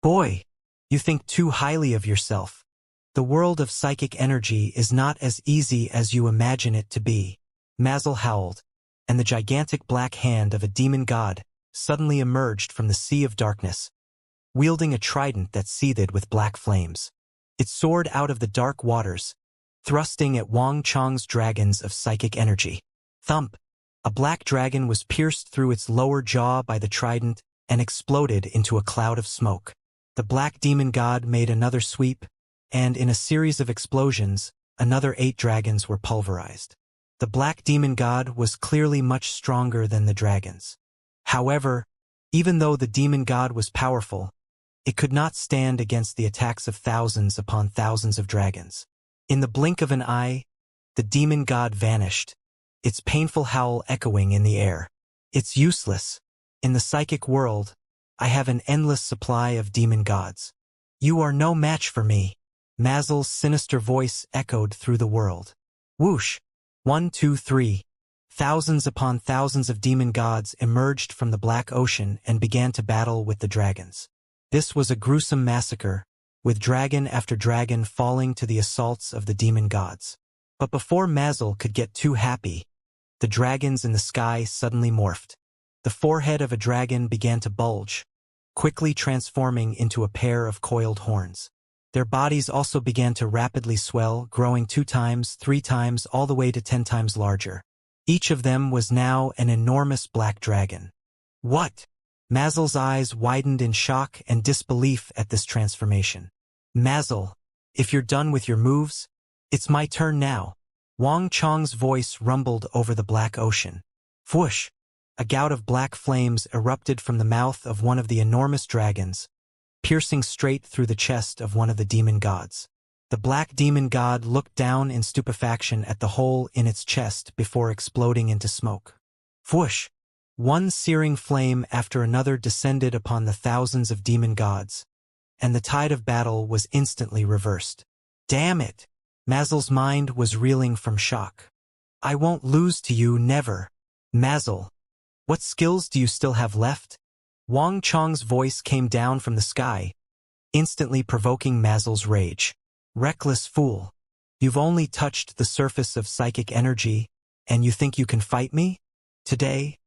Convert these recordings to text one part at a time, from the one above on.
Boy, you think too highly of yourself. The world of psychic energy is not as easy as you imagine it to be. Mazel howled, and the gigantic black hand of a demon god suddenly emerged from the sea of darkness, wielding a trident that seethed with black flames. It soared out of the dark waters, thrusting at Wang Chang's dragons of psychic energy. Thump! A black dragon was pierced through its lower jaw by the trident and exploded into a cloud of smoke. The black demon god made another sweep, and in a series of explosions, another 8 dragons were pulverized. The black demon god was clearly much stronger than the dragons. However, even though the demon god was powerful, it could not stand against the attacks of thousands upon thousands of dragons. In the blink of an eye, the demon god vanished, its painful howl echoing in the air. It's useless. In the psychic world, I have an endless supply of demon gods. You are no match for me. Mazel's sinister voice echoed through the world. Whoosh! 1, 2, 3. Thousands upon thousands of demon gods emerged from the black ocean and began to battle with the dragons. This was a gruesome massacre, with dragon after dragon falling to the assaults of the demon gods. But before Mazel could get too happy, the dragons in the sky suddenly morphed. The forehead of a dragon began to bulge, quickly transforming into a pair of coiled horns. Their bodies also began to rapidly swell, growing 2 times, 3 times, all the way to 10 times larger. Each of them was now an enormous black dragon. What? Mazel's eyes widened in shock and disbelief at this transformation. Mazel, if you're done with your moves, it's my turn now. Wang Chang's voice rumbled over the black ocean. Whoosh! A gout of black flames erupted from the mouth of one of the enormous dragons, piercing straight through the chest of one of the demon gods. The black demon god looked down in stupefaction at the hole in its chest before exploding into smoke. Whoosh! One searing flame after another descended upon the thousands of demon gods, and the tide of battle was instantly reversed. Damn it! Mazel's mind was reeling from shock. I won't lose to you, never. Mazel, what skills do you still have left? Wang Chang's voice came down from the sky, instantly provoking Mazel's rage. Reckless fool. You've only touched the surface of psychic energy, and you think you can fight me? Today,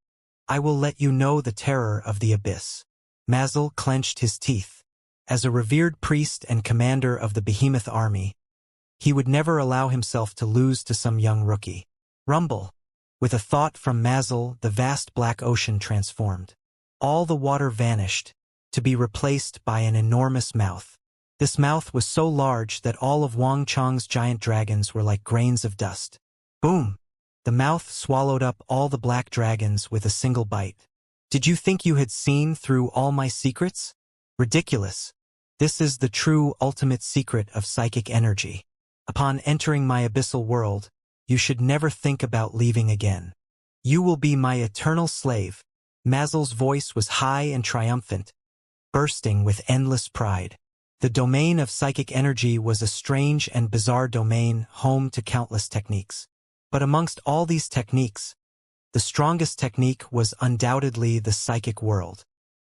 I will let you know the terror of the abyss. Mazel clenched his teeth. As a revered priest and commander of the behemoth army, he would never allow himself to lose to some young rookie. Rumble. With a thought from Mazel, the vast black ocean transformed. All the water vanished, to be replaced by an enormous mouth. This mouth was so large that all of Wang Chang's giant dragons were like grains of dust. Boom! The mouth swallowed up all the black dragons with a single bite. Did you think you had seen through all my secrets? Ridiculous. This is the true ultimate secret of psychic energy. Upon entering my abyssal world, you should never think about leaving again. You will be my eternal slave. Mazel's voice was high and triumphant, bursting with endless pride. The domain of psychic energy was a strange and bizarre domain, home to countless techniques. But amongst all these techniques, the strongest technique was undoubtedly the psychic world.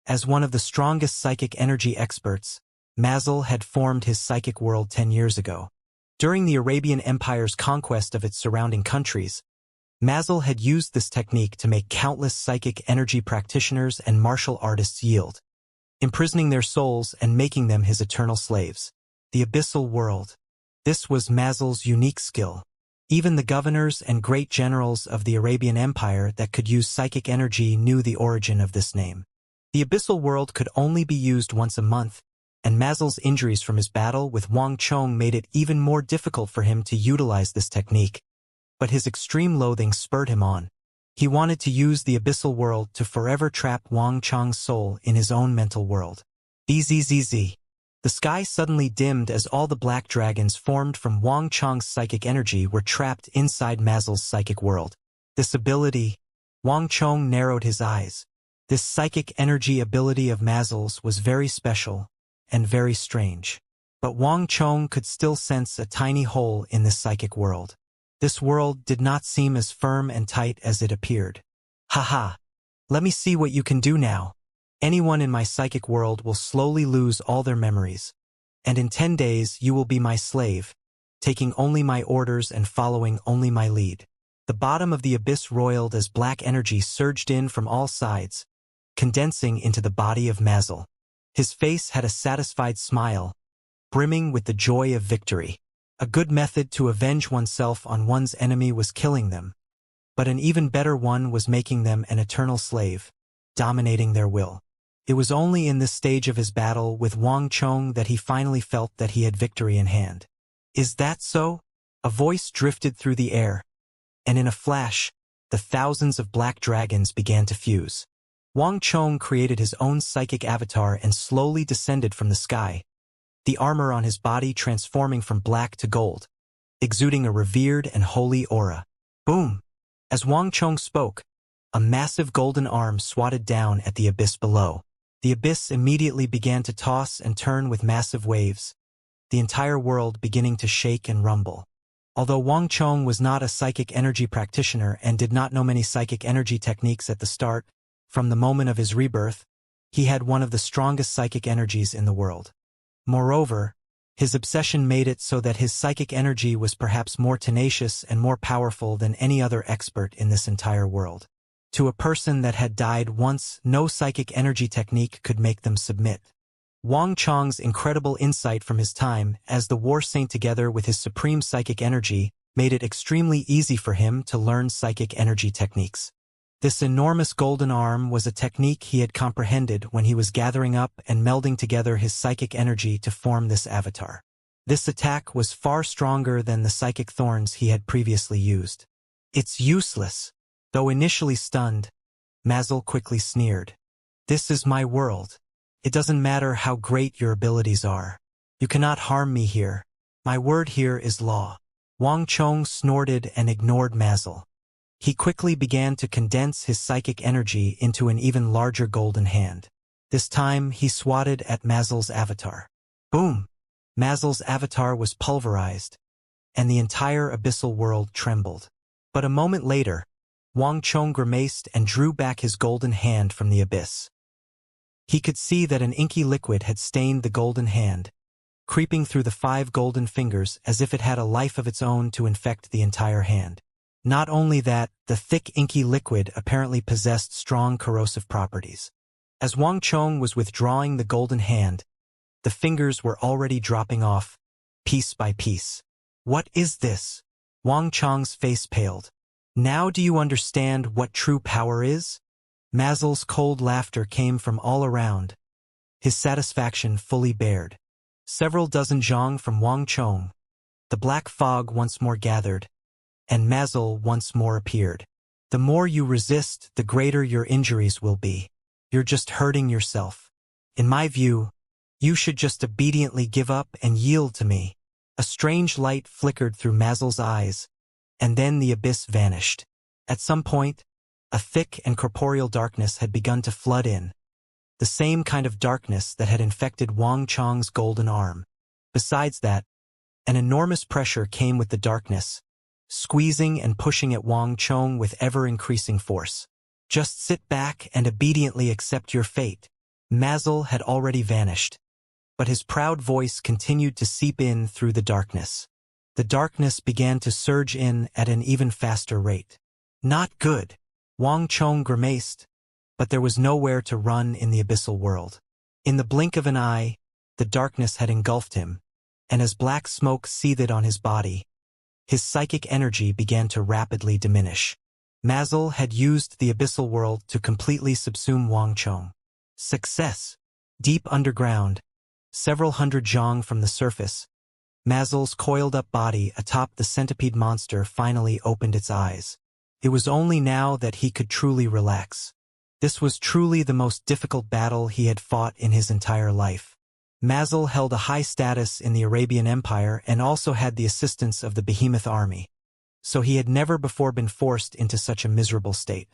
As one of the strongest psychic energy experts, Mazel had formed his psychic world 10 years ago. During the Arabian Empire's conquest of its surrounding countries, Mazel had used this technique to make countless psychic energy practitioners and martial artists yield, imprisoning their souls and making them his eternal slaves. The abyssal world. This was Mazel's unique skill. Even the governors and great generals of the Arabian Empire that could use psychic energy knew the origin of this name. The abyssal world could only be used once a month, and Mazel's injuries from his battle with Wang Chong made it even more difficult for him to utilize this technique. But his extreme loathing spurred him on. He wanted to use the abyssal world to forever trap Wang Chong's soul in his own mental world. Bzzz. The sky suddenly dimmed as all the black dragons formed from Wang Chong's psychic energy were trapped inside Mazel's psychic world. This ability, Wang Chong narrowed his eyes. This psychic energy ability of Mazel's was very special and very strange. But Wang Chong could still sense a tiny hole in this psychic world. This world did not seem as firm and tight as it appeared. Haha! Let me see what you can do now. Anyone in my psychic world will slowly lose all their memories. And in 10 days you will be my slave, taking only my orders and following only my lead. The bottom of the abyss roiled as black energy surged in from all sides, condensing into the body of Mazel. His face had a satisfied smile, brimming with the joy of victory. A good method to avenge oneself on one's enemy was killing them, but an even better one was making them an eternal slave, dominating their will. It was only in this stage of his battle with Wang Chong that he finally felt that he had victory in hand. Is that so? A voice drifted through the air, and in a flash, the thousands of black dragons began to fuse. Wang Chong created his own psychic avatar and slowly descended from the sky, the armor on his body transforming from black to gold, exuding a revered and holy aura. Boom! As Wang Chong spoke, a massive golden arm swatted down at the abyss below. The abyss immediately began to toss and turn with massive waves, the entire world beginning to shake and rumble. Although Wang Chong was not a psychic energy practitioner and did not know many psychic energy techniques at the start, from the moment of his rebirth, he had one of the strongest psychic energies in the world. Moreover, his obsession made it so that his psychic energy was perhaps more tenacious and more powerful than any other expert in this entire world. To a person that had died once, no psychic energy technique could make them submit. Wang Chong's incredible insight from his time as the war saint together with his supreme psychic energy made it extremely easy for him to learn psychic energy techniques. This enormous golden arm was a technique he had comprehended when he was gathering up and melding together his psychic energy to form this avatar. This attack was far stronger than the psychic thorns he had previously used. It's useless. Though initially stunned, Mazel quickly sneered. This is my world. It doesn't matter how great your abilities are. You cannot harm me here. My word here is law. Wang Chong snorted and ignored Mazel. He quickly began to condense his psychic energy into an even larger golden hand. This time he swatted at Mazel's avatar. Boom! Mazel's avatar was pulverized, and the entire abyssal world trembled. But a moment later, Wang Chong grimaced and drew back his golden hand from the abyss. He could see that an inky liquid had stained the golden hand, creeping through the 5 golden fingers as if it had a life of its own to infect the entire hand. Not only that, the thick inky liquid apparently possessed strong corrosive properties. As Wang Chong was withdrawing the golden hand, the fingers were already dropping off, piece by piece. What is this? Wang Chong's face paled. Now do you understand what true power is? Mazel's cold laughter came from all around, his satisfaction fully bared. Several dozen zhang from Wang Chong. The black fog once more gathered, and Mazel once more appeared. The more you resist, the greater your injuries will be. You're just hurting yourself. In my view, you should just obediently give up and yield to me. A strange light flickered through Mazel's eyes, and then the abyss vanished. At some point, a thick and corporeal darkness had begun to flood in, the same kind of darkness that had infected Wang Chong's golden arm. Besides that, an enormous pressure came with the darkness, squeezing and pushing at Wang Chong with ever-increasing force. Just sit back and obediently accept your fate. Mazel had already vanished, but his proud voice continued to seep in through the darkness. The darkness began to surge in at an even faster rate. Not good. Wang Chong grimaced, but there was nowhere to run in the abyssal world. In the blink of an eye, the darkness had engulfed him, and as black smoke seethed on his body, his psychic energy began to rapidly diminish. Mazel had used the abyssal world to completely subsume Wang Chong. Success! Deep underground, several hundred zhang from the surface, Mazel's coiled-up body atop the centipede monster finally opened its eyes. It was only now that he could truly relax. This was truly the most difficult battle he had fought in his entire life. Mazel held a high status in the Arabian Empire and also had the assistance of the behemoth army, so he had never before been forced into such a miserable state.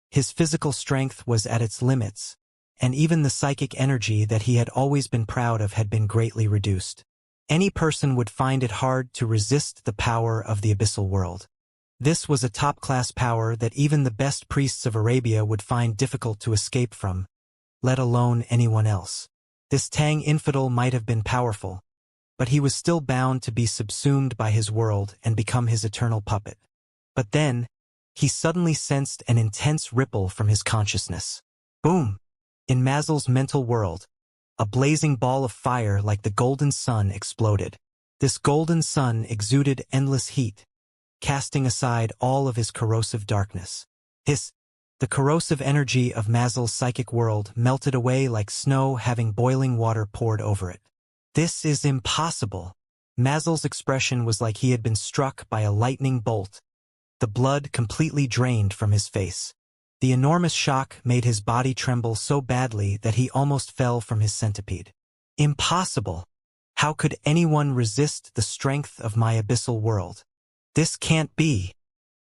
His physical strength was at its limits, and even the psychic energy that he had always been proud of had been greatly reduced. Any person would find it hard to resist the power of the abyssal world. This was a top-class power that even the best priests of Arabia would find difficult to escape from, let alone anyone else. This Tang infidel might have been powerful, but he was still bound to be subsumed by his world and become his eternal puppet. But then, he suddenly sensed an intense ripple from his consciousness. Boom! In Mazel's mental world, a blazing ball of fire like the golden sun exploded. This golden sun exuded endless heat, casting aside all of his corrosive darkness. The corrosive energy of Mazel's psychic world melted away like snow having boiling water poured over it. This is impossible. Mazel's expression was like he had been struck by a lightning bolt. The blood completely drained from his face. The enormous shock made his body tremble so badly that he almost fell from his centipede. Impossible! How could anyone resist the strength of my abyssal world? This can't be.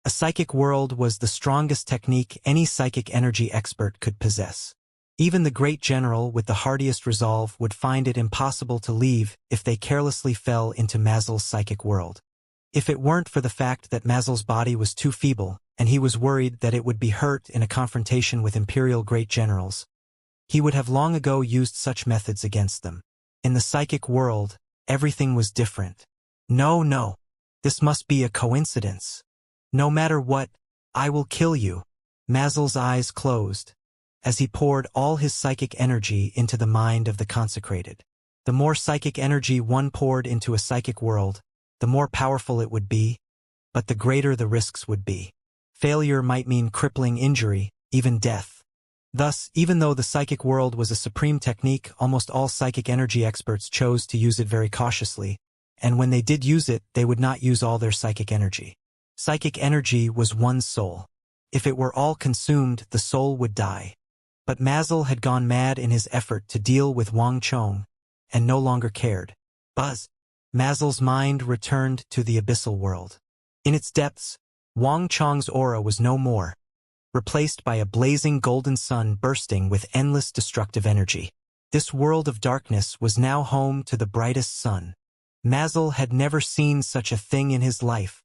A psychic world was the strongest technique any psychic energy expert could possess. Even the great general with the hardiest resolve would find it impossible to leave if they carelessly fell into Mazel's psychic world. If it weren't for the fact that Mazel's body was too feeble, and he was worried that it would be hurt in a confrontation with imperial great generals, he would have long ago used such methods against them. In the psychic world, everything was different. No, this must be a coincidence. No matter what, I will kill you. Mazel's eyes closed, as he poured all his psychic energy into the mind of the consecrated. The more psychic energy one poured into a psychic world, the more powerful it would be, but the greater the risks would be. Failure might mean crippling injury, even death. Thus, even though the psychic world was a supreme technique, almost all psychic energy experts chose to use it very cautiously, and when they did use it, they would not use all their psychic energy. Psychic energy was one's soul. If it were all consumed, the soul would die. But Mazel had gone mad in his effort to deal with Wang Chong, and no longer cared. Buzz! Mazel's mind returned to the abyssal world. In its depths, Wang Chong's aura was no more, replaced by a blazing golden sun bursting with endless destructive energy. This world of darkness was now home to the brightest sun. Mazel had never seen such a thing in his life.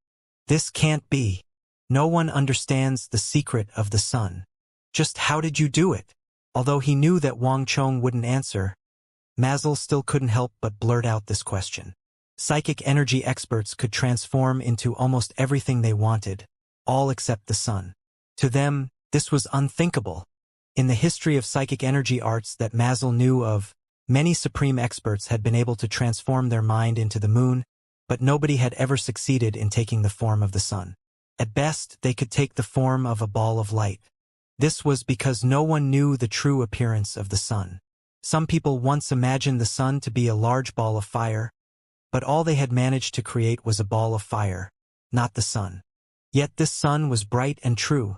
This can't be. No one understands the secret of the sun. Just how did you do it? Although he knew that Wang Chong wouldn't answer, Mazel still couldn't help but blurt out this question. Psychic energy experts could transform into almost everything they wanted, all except the sun. To them, this was unthinkable. In the history of psychic energy arts that Mazel knew of, many supreme experts had been able to transform their mind into the moon, but nobody had ever succeeded in taking the form of the sun. At best, they could take the form of a ball of light. This was because no one knew the true appearance of the sun. Some people once imagined the sun to be a large ball of fire, but all they had managed to create was a ball of fire, not the sun. Yet this sun was bright and true,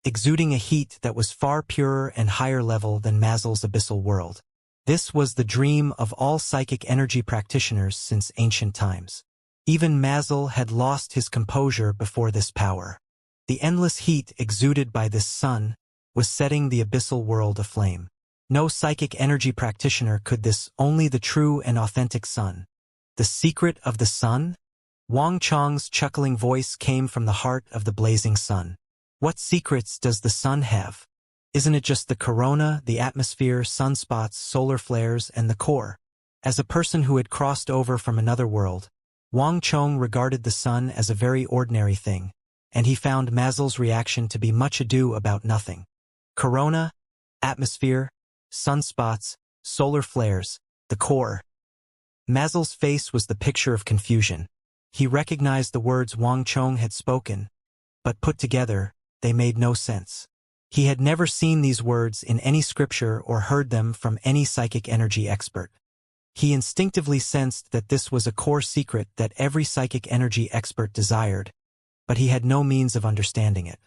exuding a heat that was far purer and higher level than Mazel's abyssal world. This was the dream of all psychic energy practitioners since ancient times. Even Mazel had lost his composure before this power. The endless heat exuded by this sun was setting the abyssal world aflame. No psychic energy practitioner could this, only the true and authentic sun. The secret of the sun? Wang Chong's chuckling voice came from the heart of the blazing sun. What secrets does the sun have? Isn't it just the corona, the atmosphere, sunspots, solar flares, and the core? As a person who had crossed over from another world, Wang Chong regarded the sun as a very ordinary thing, and he found Mazel's reaction to be much ado about nothing. Corona, atmosphere, sunspots, solar flares, the core. Mazel's face was the picture of confusion. He recognized the words Wang Chong had spoken, but put together, they made no sense. He had never seen these words in any scripture or heard them from any psychic energy expert. He instinctively sensed that this was a core secret that every psychic energy expert desired, but he had no means of understanding it.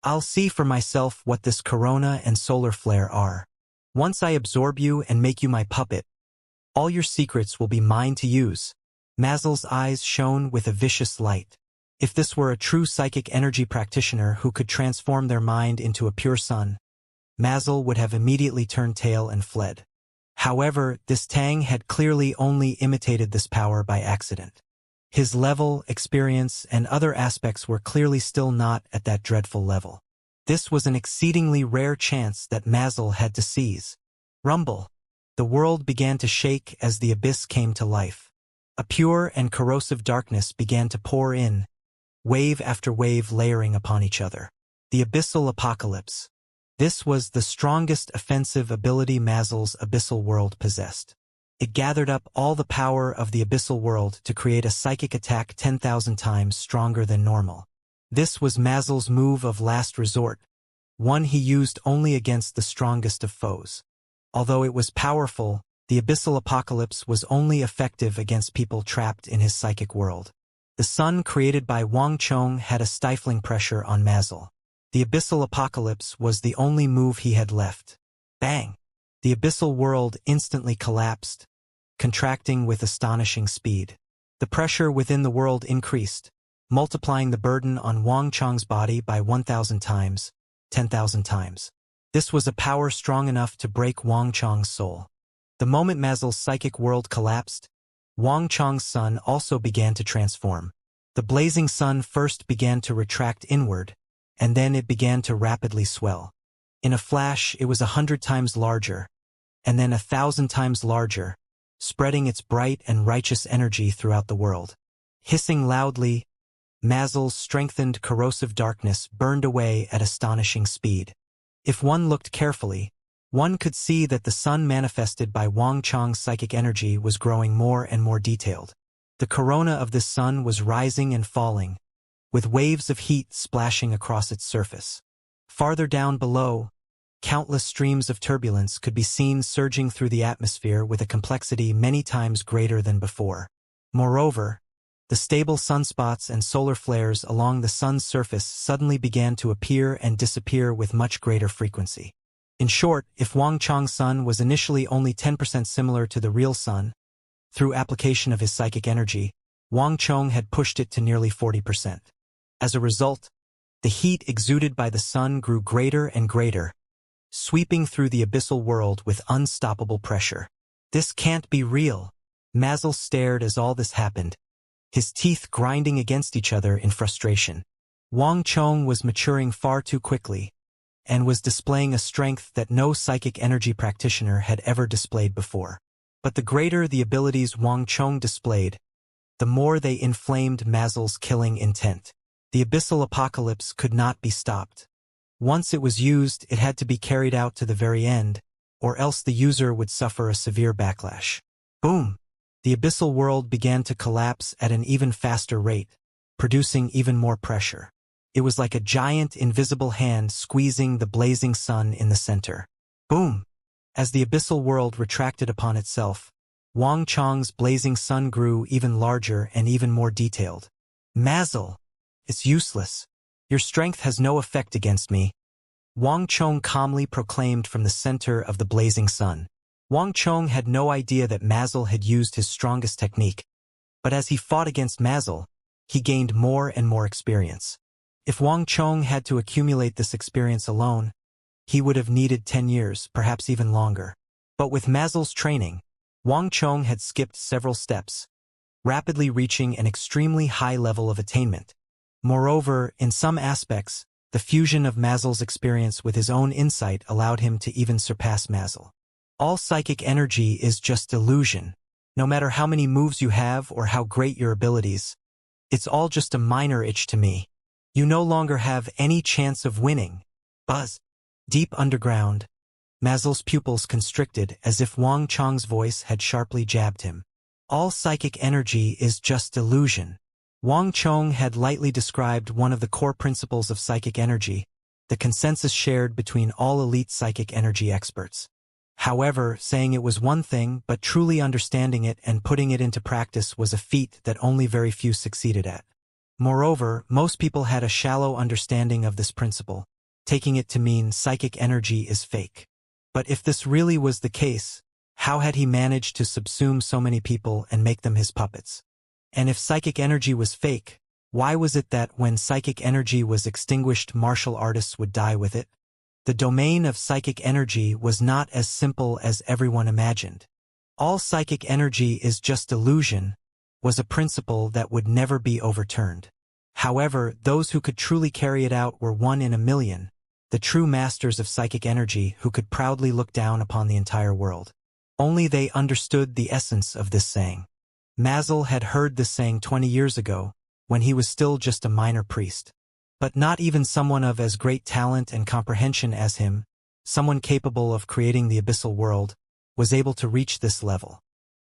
I'll see for myself what this corona and solar flare are. Once I absorb you and make you my puppet, all your secrets will be mine to use. Mazel's eyes shone with a vicious light. If this were a true psychic energy practitioner who could transform their mind into a pure sun, Mazel would have immediately turned tail and fled. However, this Tang had clearly only imitated this power by accident. His level, experience, and other aspects were clearly still not at that dreadful level. This was an exceedingly rare chance that Mazel had to seize. Rumble. The world began to shake as the abyss came to life. A pure and corrosive darkness began to pour in, wave after wave layering upon each other. The abyssal apocalypse. This was the strongest offensive ability Mazel's abyssal world possessed. It gathered up all the power of the abyssal world to create a psychic attack 10,000 times stronger than normal. This was Mazel's move of last resort, one he used only against the strongest of foes. Although it was powerful, the abyssal apocalypse was only effective against people trapped in his psychic world. The sun created by Wang Chong had a stifling pressure on Mazel. The abyssal apocalypse was the only move he had left. Bang! The abyssal world instantly collapsed, contracting with astonishing speed. The pressure within the world increased, multiplying the burden on Wang Chong's body by 1,000 times, 10,000 times. This was a power strong enough to break Wang Chong's soul. The moment Mazel's psychic world collapsed, Wang Chong's sun also began to transform. The blazing sun first began to retract inward, and then it began to rapidly swell. In a flash, it was 100 times larger, and then 1,000 times larger, spreading its bright and righteous energy throughout the world. Hissing loudly, Mazel's strengthened corrosive darkness burned away at astonishing speed. If one looked carefully, one could see that the sun manifested by Wang Chong's psychic energy was growing more and more detailed. The corona of this sun was rising and falling, with waves of heat splashing across its surface. Farther down below, countless streams of turbulence could be seen surging through the atmosphere with a complexity many times greater than before. Moreover, the stable sunspots and solar flares along the sun's surface suddenly began to appear and disappear with much greater frequency. In short, if Wang Chong's sun was initially only 10% similar to the real sun, through application of his psychic energy, Wang Chong had pushed it to nearly 40%. As a result, the heat exuded by the sun grew greater and greater, sweeping through the abyssal world with unstoppable pressure. This can't be real. Mazel stared as all this happened, his teeth grinding against each other in frustration. Wang Chong was maturing far too quickly, and was displaying a strength that no psychic energy practitioner had ever displayed before. But the greater the abilities Wang Chong displayed, the more they inflamed Mazel's killing intent. The abyssal apocalypse could not be stopped. Once it was used, it had to be carried out to the very end, or else the user would suffer a severe backlash. Boom! The abyssal world began to collapse at an even faster rate, producing even more pressure. It was like a giant invisible hand squeezing the blazing sun in the center. Boom! As the abyssal world retracted upon itself, Wang Chong's blazing sun grew even larger and even more detailed. Mazel! It's useless. Your strength has no effect against me, Wang Chong calmly proclaimed from the center of the blazing sun. Wang Chong had no idea that Mazel had used his strongest technique, but as he fought against Mazel, he gained more and more experience. If Wang Chong had to accumulate this experience alone, he would have needed 10 years, perhaps even longer. But with Mazel's training, Wang Chong had skipped several steps, rapidly reaching an extremely high level of attainment. Moreover, in some aspects, the fusion of Mazel's experience with his own insight allowed him to even surpass Mazel. All psychic energy is just illusion. No matter how many moves you have or how great your abilities, it's all just a minor itch to me. You no longer have any chance of winning. Buzz. Deep underground, Mazel's pupils constricted as if Wang Chong's voice had sharply jabbed him. All psychic energy is just illusion. Wang Chong had lightly described one of the core principles of psychic energy, the consensus shared between all elite psychic energy experts. However, saying it was one thing, but truly understanding it and putting it into practice was a feat that only very few succeeded at. Moreover, most people had a shallow understanding of this principle, taking it to mean psychic energy is fake. But if this really was the case, how had he managed to subsume so many people and make them his puppets? And if psychic energy was fake, why was it that when psychic energy was extinguished, martial artists would die with it? The domain of psychic energy was not as simple as everyone imagined. All psychic energy is just illusion was a principle that would never be overturned. However, those who could truly carry it out were 1 in a million, the true masters of psychic energy who could proudly look down upon the entire world. Only they understood the essence of this saying. Mazel had heard this saying 20 years ago, when he was still just a minor priest. But not even someone of as great talent and comprehension as him, someone capable of creating the abyssal world, was able to reach this level.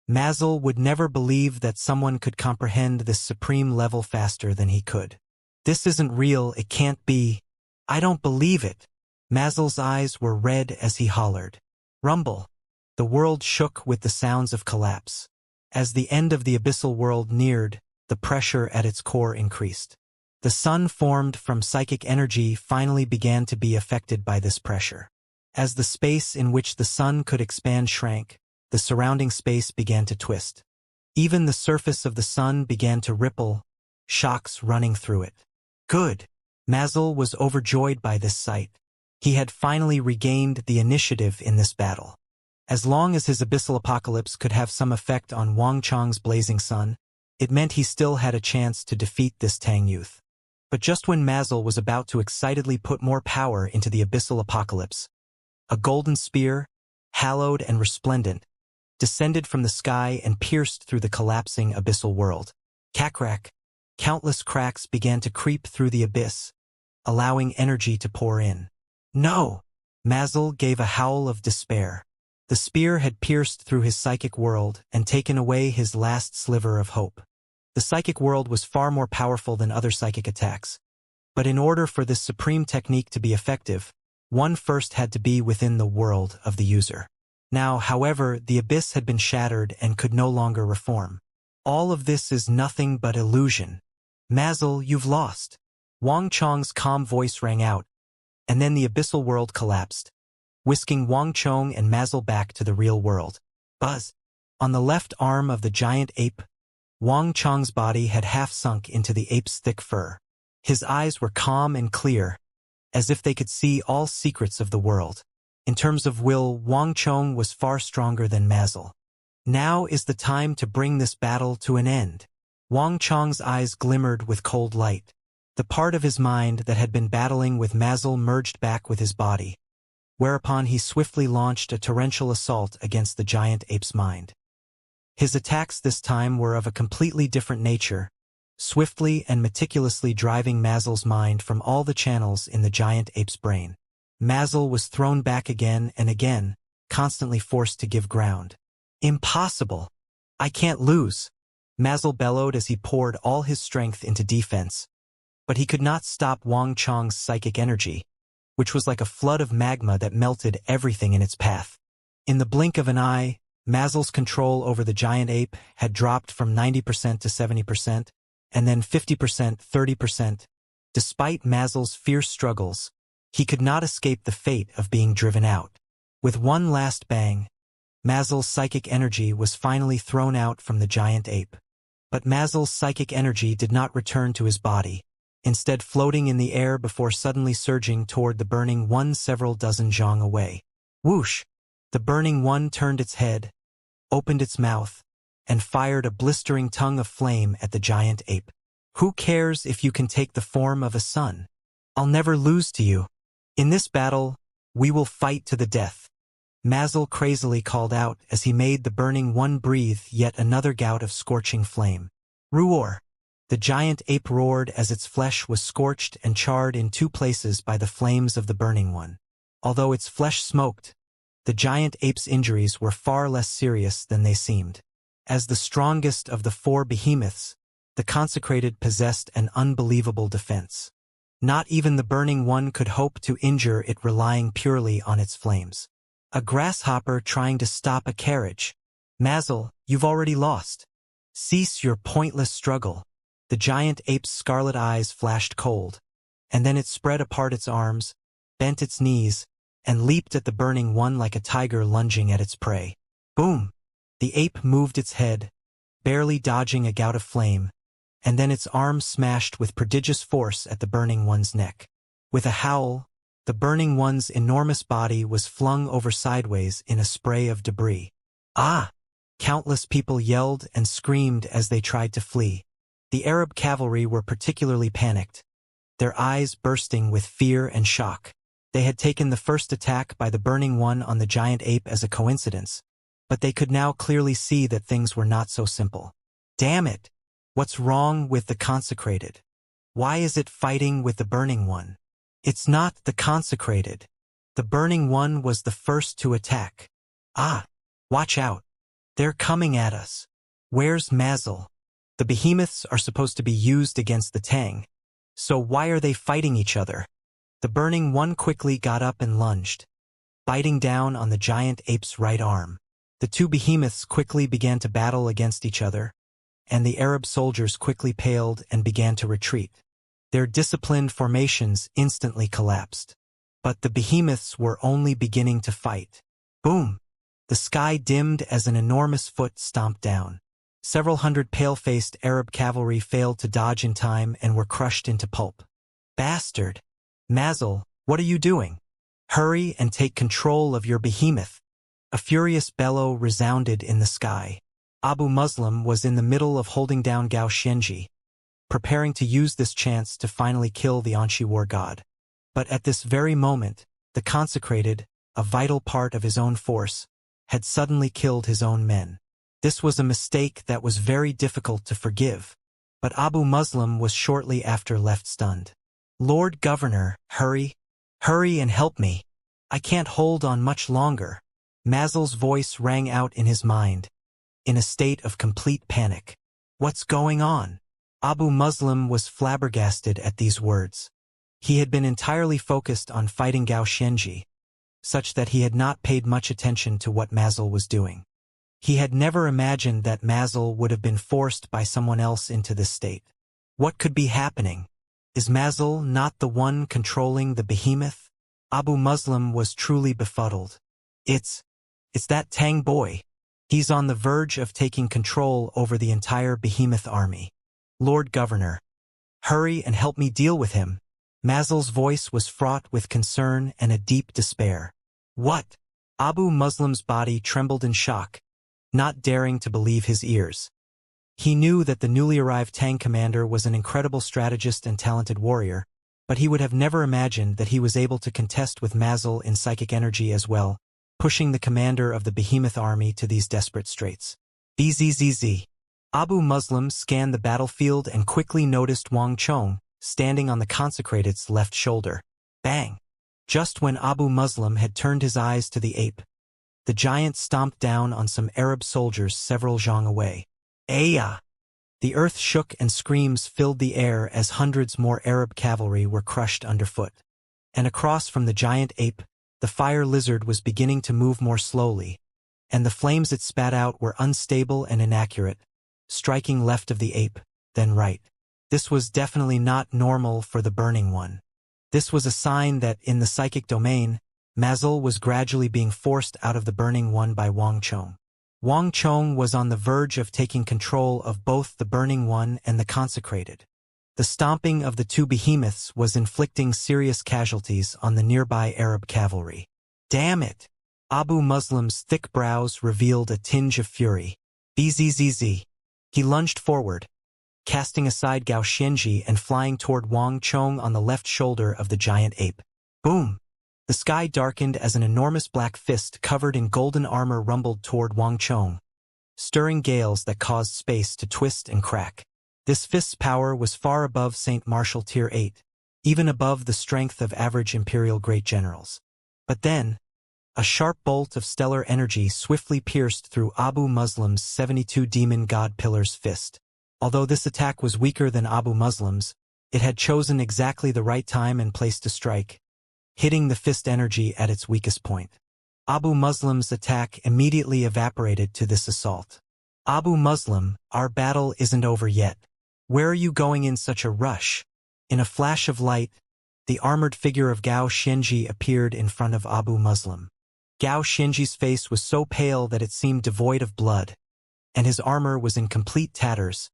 Mazel would never believe that someone could comprehend this supreme level faster than he could. This isn't real, it can't be. I don't believe it. Mazel's eyes were red as he hollered. Rumble. The world shook with the sounds of collapse. As the end of the abyssal world neared, the pressure at its core increased. The sun formed from psychic energy finally began to be affected by this pressure. As the space in which the sun could expand shrank, the surrounding space began to twist. Even the surface of the sun began to ripple, shocks running through it. Good. Mazel was overjoyed by this sight. He had finally regained the initiative in this battle. As long as his abyssal apocalypse could have some effect on Wang Chang's blazing sun, it meant he still had a chance to defeat this Tang youth. But just when Mazel was about to excitedly put more power into the abyssal apocalypse, a golden spear, hallowed and resplendent, descended from the sky and pierced through the collapsing abyssal world. Crack! Countless cracks began to creep through the abyss, allowing energy to pour in. No! Mazel gave a howl of despair. The spear had pierced through his psychic world and taken away his last sliver of hope. The psychic world was far more powerful than other psychic attacks. But in order for this supreme technique to be effective, one first had to be within the world of the user. Now, however, the abyss had been shattered and could no longer reform. All of this is nothing but illusion. Mazel, you've lost. Wang Chong's calm voice rang out, and then the abyssal world collapsed, whisking Wang Chong and Mazel back to the real world. Buzz. On the left arm of the giant ape, Wang Chong's body had half sunk into the ape's thick fur. His eyes were calm and clear, as if they could see all secrets of the world. In terms of will, Wang Chong was far stronger than Mazel. Now is the time to bring this battle to an end. Wang Chong's eyes glimmered with cold light. The part of his mind that had been battling with Mazel merged back with his body, whereupon he swiftly launched a torrential assault against the giant ape's mind. His attacks this time were of a completely different nature, swiftly and meticulously driving Mazel's mind from all the channels in the giant ape's brain. Mazel was thrown back again and again, constantly forced to give ground. Impossible! I can't lose! Mazel bellowed as he poured all his strength into defense. But he could not stop Wang Chong's psychic energy, which was like a flood of magma that melted everything in its path. In the blink of an eye, Mazel's control over the giant ape had dropped from 90% to 70%, and then 50%, 30%. Despite Mazel's fierce struggles, he could not escape the fate of being driven out. With one last bang, Mazel's psychic energy was finally thrown out from the giant ape. But Mazel's psychic energy did not return to his body, instead floating in the air before suddenly surging toward the burning one several dozen zhang away. Whoosh! The burning one turned its head, opened its mouth, and fired a blistering tongue of flame at the giant ape. Who cares if you can take the form of a sun? I'll never lose to you. In this battle, we will fight to the death. Mazel crazily called out as he made the burning one breathe yet another gout of scorching flame. Roar! The giant ape roared as its flesh was scorched and charred in two places by the flames of the burning one. Although its flesh smoked, the giant ape's injuries were far less serious than they seemed. As the strongest of the four behemoths, the consecrated possessed an unbelievable defense. Not even the burning one could hope to injure it relying purely on its flames. A grasshopper trying to stop a carriage. Mazel, you've already lost. Cease your pointless struggle. The giant ape's scarlet eyes flashed cold, and then it spread apart its arms, bent its knees, and leaped at the burning one like a tiger lunging at its prey. Boom! The ape moved its head, barely dodging a gout of flame, and then its arms smashed with prodigious force at the burning one's neck. With a howl, the burning one's enormous body was flung over sideways in a spray of debris. Ah! Countless people yelled and screamed as they tried to flee. The Arab cavalry were particularly panicked, their eyes bursting with fear and shock. They had taken the first attack by the Burning One on the giant ape as a coincidence, but they could now clearly see that things were not so simple. Damn it! What's wrong with the Consecrated? Why is it fighting with the Burning One? It's not the Consecrated. The Burning One was the first to attack. Ah! Watch out! They're coming at us. Where's Mazel? The behemoths are supposed to be used against the Tang. So why are they fighting each other? The Burning One quickly got up and lunged, biting down on the giant ape's right arm. The two behemoths quickly began to battle against each other, and the Arab soldiers quickly paled and began to retreat. Their disciplined formations instantly collapsed. But the behemoths were only beginning to fight. Boom! The sky dimmed as an enormous foot stomped down. Several hundred pale-faced Arab cavalry failed to dodge in time and were crushed into pulp. Bastard! Mazel, what are you doing? Hurry and take control of your behemoth. A furious bellow resounded in the sky. Abu Muslim was in the middle of holding down Gao Xianxia, preparing to use this chance to finally kill the Anshi war god. But at this very moment, the Consecrated, a vital part of his own force, had suddenly killed his own men. This was a mistake that was very difficult to forgive, but Abu Muslim was shortly after left stunned. Lord Governor, hurry and help me. I can't hold on much longer. Mazel's voice rang out in his mind, in a state of complete panic. What's going on? Abu Muslim was flabbergasted at these words. He had been entirely focused on fighting Gao Xianxia, such that he had not paid much attention to what Mazel was doing. He had never imagined that Mazel would have been forced by someone else into this state. What could be happening? Is Mazel not the one controlling the behemoth? Abu Muslim was truly befuddled. It's that Tang boy. He's on the verge of taking control over the entire behemoth army. Lord Governor, hurry and help me deal with him. Mazel's voice was fraught with concern and a deep despair. What? Abu Muslim's body trembled in shock, not daring to believe his ears. He knew that the newly arrived Tang commander was an incredible strategist and talented warrior, but he would have never imagined that he was able to contest with Mazel in psychic energy as well, pushing the commander of the behemoth army to these desperate straits. Bzzz. Abu Muslim scanned the battlefield and quickly noticed Wang Chong, standing on the Consecrated's left shoulder. Bang! Just when Abu Muslim had turned his eyes to the ape, the giant stomped down on some Arab soldiers several zhang away. Ayah! The earth shook and screams filled the air as hundreds more Arab cavalry were crushed underfoot. And across from the giant ape, the fire lizard was beginning to move more slowly, and the flames it spat out were unstable and inaccurate, striking left of the ape, then right. This was definitely not normal for the Burning One. This was a sign that, in the psychic domain, Mazel was gradually being forced out of the Burning One by Wang Chong. Wang Chong was on the verge of taking control of both the Burning One and the Consecrated. The stomping of the two behemoths was inflicting serious casualties on the nearby Arab cavalry. Damn it! Abu Muslim's thick brows revealed a tinge of fury. Bzzz. He lunged forward, casting aside Gao Xianxia and flying toward Wang Chong on the left shoulder of the giant ape. Boom! The sky darkened as an enormous black fist covered in golden armor rumbled toward Wang Chong, stirring gales that caused space to twist and crack. This fist's power was far above Saint Martial Tier 8, even above the strength of average Imperial Great Generals. But then, a sharp bolt of stellar energy swiftly pierced through Abu Muslim's 72 Demon God Pillar's fist. Although this attack was weaker than Abu Muslim's, it had chosen exactly the right time and place to strike, hitting the fist energy at its weakest point. Abu Muslim's attack immediately evaporated to this assault. Abu Muslim, our battle isn't over yet. Where are you going in such a rush? In a flash of light, the armored figure of Gao Xianxia appeared in front of Abu Muslim. Gao Xianxi's face was so pale that it seemed devoid of blood, and his armor was in complete tatters,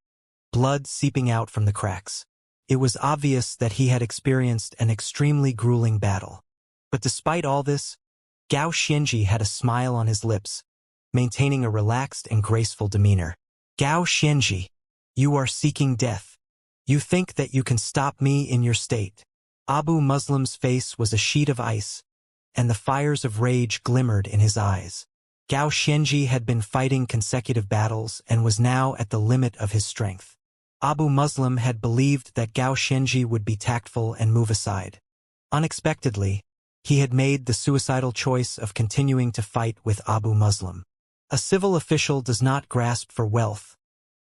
blood seeping out from the cracks. It was obvious that he had experienced an extremely grueling battle. But despite all this, Gao Xianxia had a smile on his lips, maintaining a relaxed and graceful demeanor. Gao Xianxia, you are seeking death. You think that you can stop me in your state. Abu Muslim's face was a sheet of ice, and the fires of rage glimmered in his eyes. Gao Xianji had been fighting consecutive battles and was now at the limit of his strength. Abu Muslim had believed that Gao Xianji would be tactful and move aside. Unexpectedly, he had made the suicidal choice of continuing to fight with Abu Muslim. A civil official does not grasp for wealth,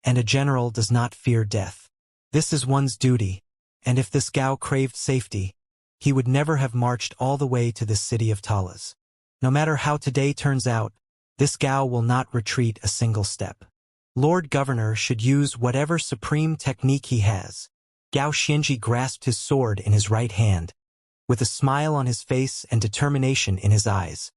and a general does not fear death. This is one's duty, and if this Gao craved safety, he would never have marched all the way to this city of Talas. No matter how today turns out, this Gao will not retreat a single step. Lord Governor should use whatever supreme technique he has. Gao Xianji grasped his sword in his right hand, with a smile on his face and determination in his eyes.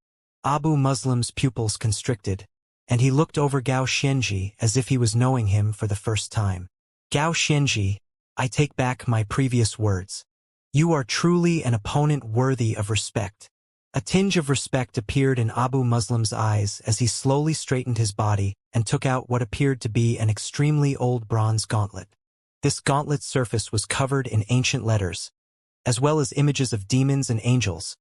Abu Muslim's pupils constricted, and he looked over Gao Xianji as if he was knowing him for the first time. Gao Xianji, I take back my previous words. You are truly an opponent worthy of respect. A tinge of respect appeared in Abu Muslim's eyes as he slowly straightened his body and took out what appeared to be an extremely old bronze gauntlet. This gauntlet's surface was covered in ancient letters, as well as images of demons and angels,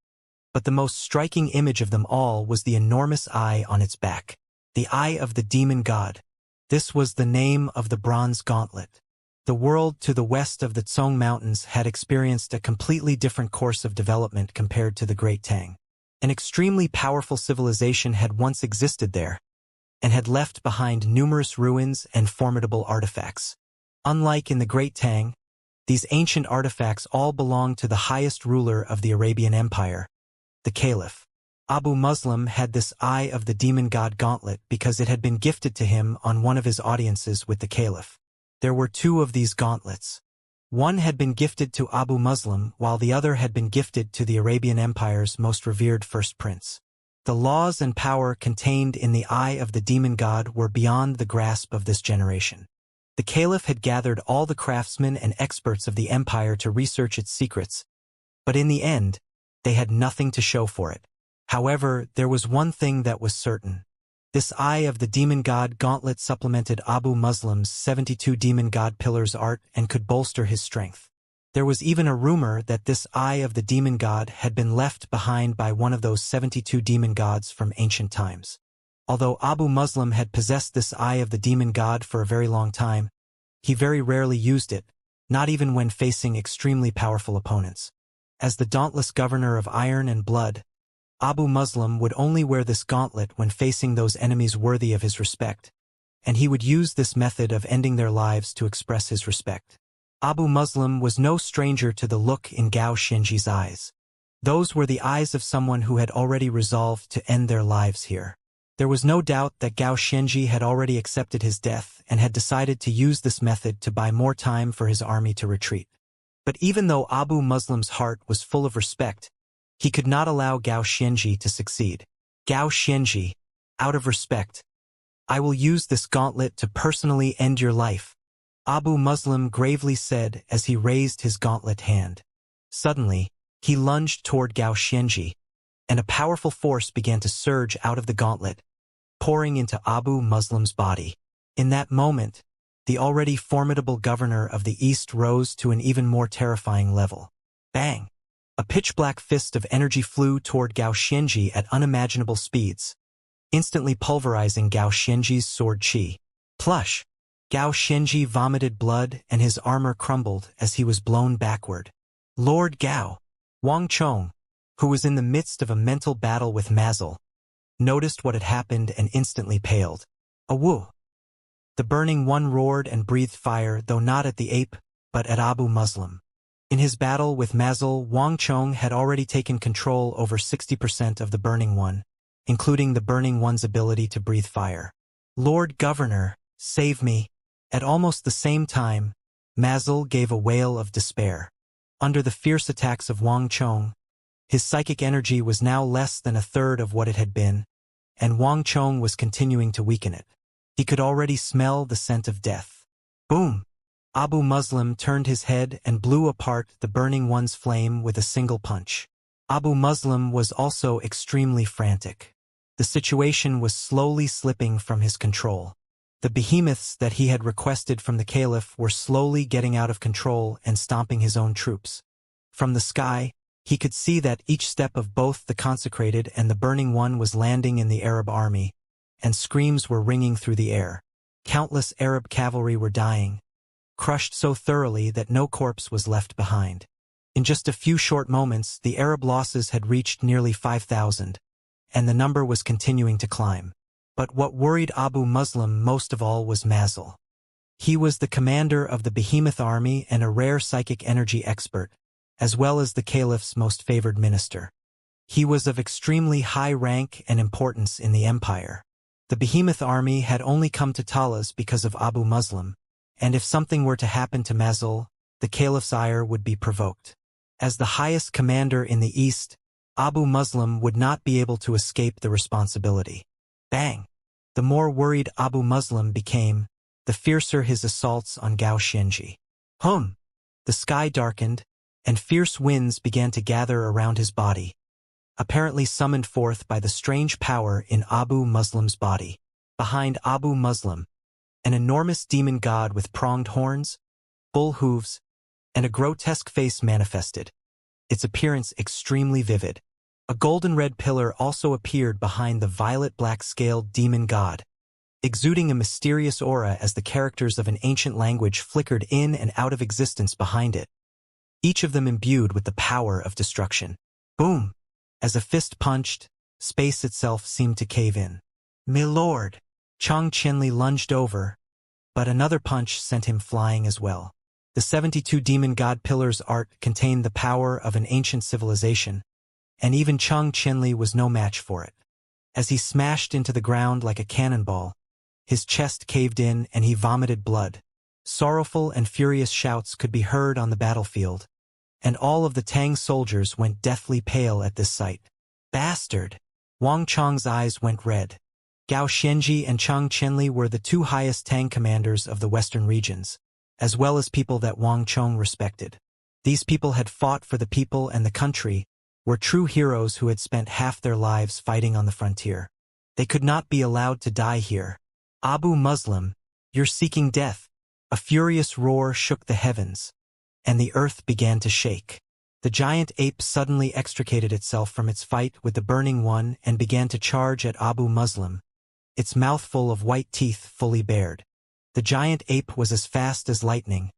but the most striking image of them all was the enormous eye on its back. The Eye of the Demon God. This was the name of the bronze gauntlet. The world to the west of the Tsong Mountains had experienced a completely different course of development compared to the Great Tang. An extremely powerful civilization had once existed there, and had left behind numerous ruins and formidable artifacts. Unlike in the Great Tang, these ancient artifacts all belonged to the highest ruler of the Arabian Empire, the Caliph. Abu Muslim had this Eye of the Demon God gauntlet because it had been gifted to him on one of his audiences with the Caliph. There were two of these gauntlets. One had been gifted to Abu Muslim, while the other had been gifted to the Arabian Empire's most revered first prince. The laws and power contained in the Eye of the Demon God were beyond the grasp of this generation. The Caliph had gathered all the craftsmen and experts of the empire to research its secrets, but in the end, they had nothing to show for it. However, there was one thing that was certain. This Eye of the Demon God gauntlet supplemented Abu Muslim's 72 Demon God pillars art and could bolster his strength. There was even a rumor that this Eye of the Demon God had been left behind by one of those 72 demon gods from ancient times. Although Abu Muslim had possessed this Eye of the Demon God for a very long time, he very rarely used it, not even when facing extremely powerful opponents. As the dauntless governor of iron and blood, Abu Muslim would only wear this gauntlet when facing those enemies worthy of his respect, and he would use this method of ending their lives to express his respect. Abu Muslim was no stranger to the look in Gao Xianji's eyes. Those were the eyes of someone who had already resolved to end their lives here. There was no doubt that Gao Xianji had already accepted his death and had decided to use this method to buy more time for his army to retreat. But even though Abu Muslim's heart was full of respect, he could not allow Gao Xianji to succeed. Gao Xianji, out of respect, I will use this gauntlet to personally end your life, Abu Muslim gravely said as he raised his gauntlet hand. Suddenly, he lunged toward Gao Xianji, and a powerful force began to surge out of the gauntlet, pouring into Abu Muslim's body. In that moment, the already formidable governor of the East rose to an even more terrifying level. Bang! A pitch-black fist of energy flew toward Gao Xianji at unimaginable speeds, instantly pulverizing Gao Xianji's sword chi. Plush! Gao Xianji vomited blood and his armor crumbled as he was blown backward. Lord Gao, Wang Chong, who was in the midst of a mental battle with Mazel, noticed what had happened and instantly paled. Awoo! The Burning One roared and breathed fire, though not at the ape, but at Abu Muslim. In his battle with Mazel, Wang Chong had already taken control over 60% of the Burning One, including the Burning One's ability to breathe fire. Lord Governor, save me. At almost the same time, Mazel gave a wail of despair. Under the fierce attacks of Wang Chong, his psychic energy was now less than a third of what it had been, and Wang Chong was continuing to weaken it. He could already smell the scent of death. Boom! Abu Muslim turned his head and blew apart the Burning One's flame with a single punch. Abu Muslim was also extremely frantic. The situation was slowly slipping from his control. The behemoths that he had requested from the Caliph were slowly getting out of control and stomping his own troops. From the sky, he could see that each step of both the consecrated and the burning one was landing in the Arab army, and screams were ringing through the air. Countless Arab cavalry were dying, crushed so thoroughly that no corpse was left behind. In just a few short moments, the Arab losses had reached nearly 5,000, and the number was continuing to climb. But what worried Abu Muslim most of all was Mazel. He was the commander of the behemoth army and a rare psychic energy expert, as well as the caliph's most favored minister. He was of extremely high rank and importance in the empire. The behemoth army had only come to Talas because of Abu Muslim, and if something were to happen to Mazel, the caliph's ire would be provoked. As the highest commander in the east, Abu Muslim would not be able to escape the responsibility. Bang! The more worried Abu Muslim became, the fiercer his assaults on Xianxia. Hum! The sky darkened, and fierce winds began to gather around his body, apparently summoned forth by the strange power in Abu Muslim's body. Behind Abu Muslim, an enormous demon god with pronged horns, bull hooves, and a grotesque face manifested, its appearance extremely vivid. A golden-red pillar also appeared behind the violet-black-scaled demon god, exuding a mysterious aura as the characters of an ancient language flickered in and out of existence behind it, each of them imbued with the power of destruction. Boom! As a fist punched, space itself seemed to cave in. "My lord!" Chang Qianli lunged over, but another punch sent him flying as well. The 72 demon god pillars' art contained the power of an ancient civilization, and even Chang Qianli was no match for it. As he smashed into the ground like a cannonball, his chest caved in and he vomited blood. Sorrowful and furious shouts could be heard on the battlefield, and all of the Tang soldiers went deathly pale at this sight. Bastard! Wang Chang's eyes went red. Gao Xianji and Chang Qianli were the two highest Tang commanders of the western regions, as well as people that Wang Chong respected. These people had fought for the people and the country, were true heroes who had spent half their lives fighting on the frontier. They could not be allowed to die here. Abu Muslim, you're seeking death. A furious roar shook the heavens, and the earth began to shake. The giant ape suddenly extricated itself from its fight with the burning one and began to charge at Abu Muslim, its mouth full of white teeth fully bared. The giant ape was as fast as lightning,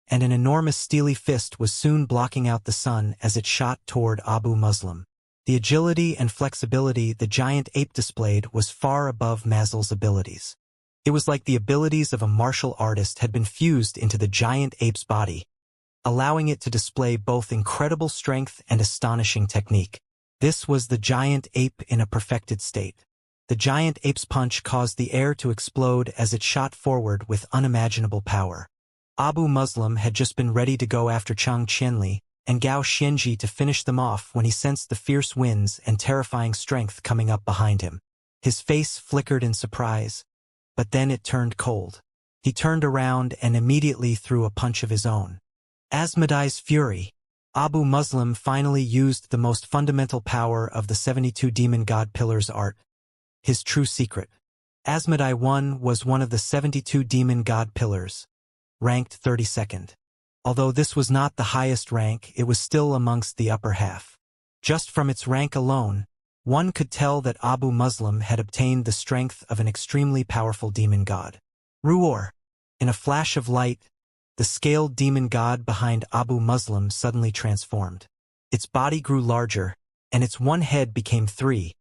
and an enormous steely fist was soon blocking out the sun as it shot toward Abu Muslim. The agility and flexibility the giant ape displayed was far above Mazel's abilities. It was like the abilities of a martial artist had been fused into the giant ape's body, allowing it to display both incredible strength and astonishing technique. This was the giant ape in a perfected state. The giant ape's punch caused the air to explode as it shot forward with unimaginable power. Abu Muslim had just been ready to go after Chang Qianli and Gao Xianji to finish them off when he sensed the fierce winds and terrifying strength coming up behind him. His face flickered in surprise, but then it turned cold. He turned around and immediately threw a punch of his own. Asmodee's fury. Abu Muslim finally used the most fundamental power of the 72 demon god pillars art, his true secret. Asmodee I was one of the 72 demon god pillars, ranked 32nd. Although this was not the highest rank, it was still amongst the upper half. Just from its rank alone, one could tell that Abu Muslim had obtained the strength of an extremely powerful demon god. Ruor. In a flash of light, the scaled demon god behind Abu Muslim suddenly transformed. Its body grew larger, and its one head became three: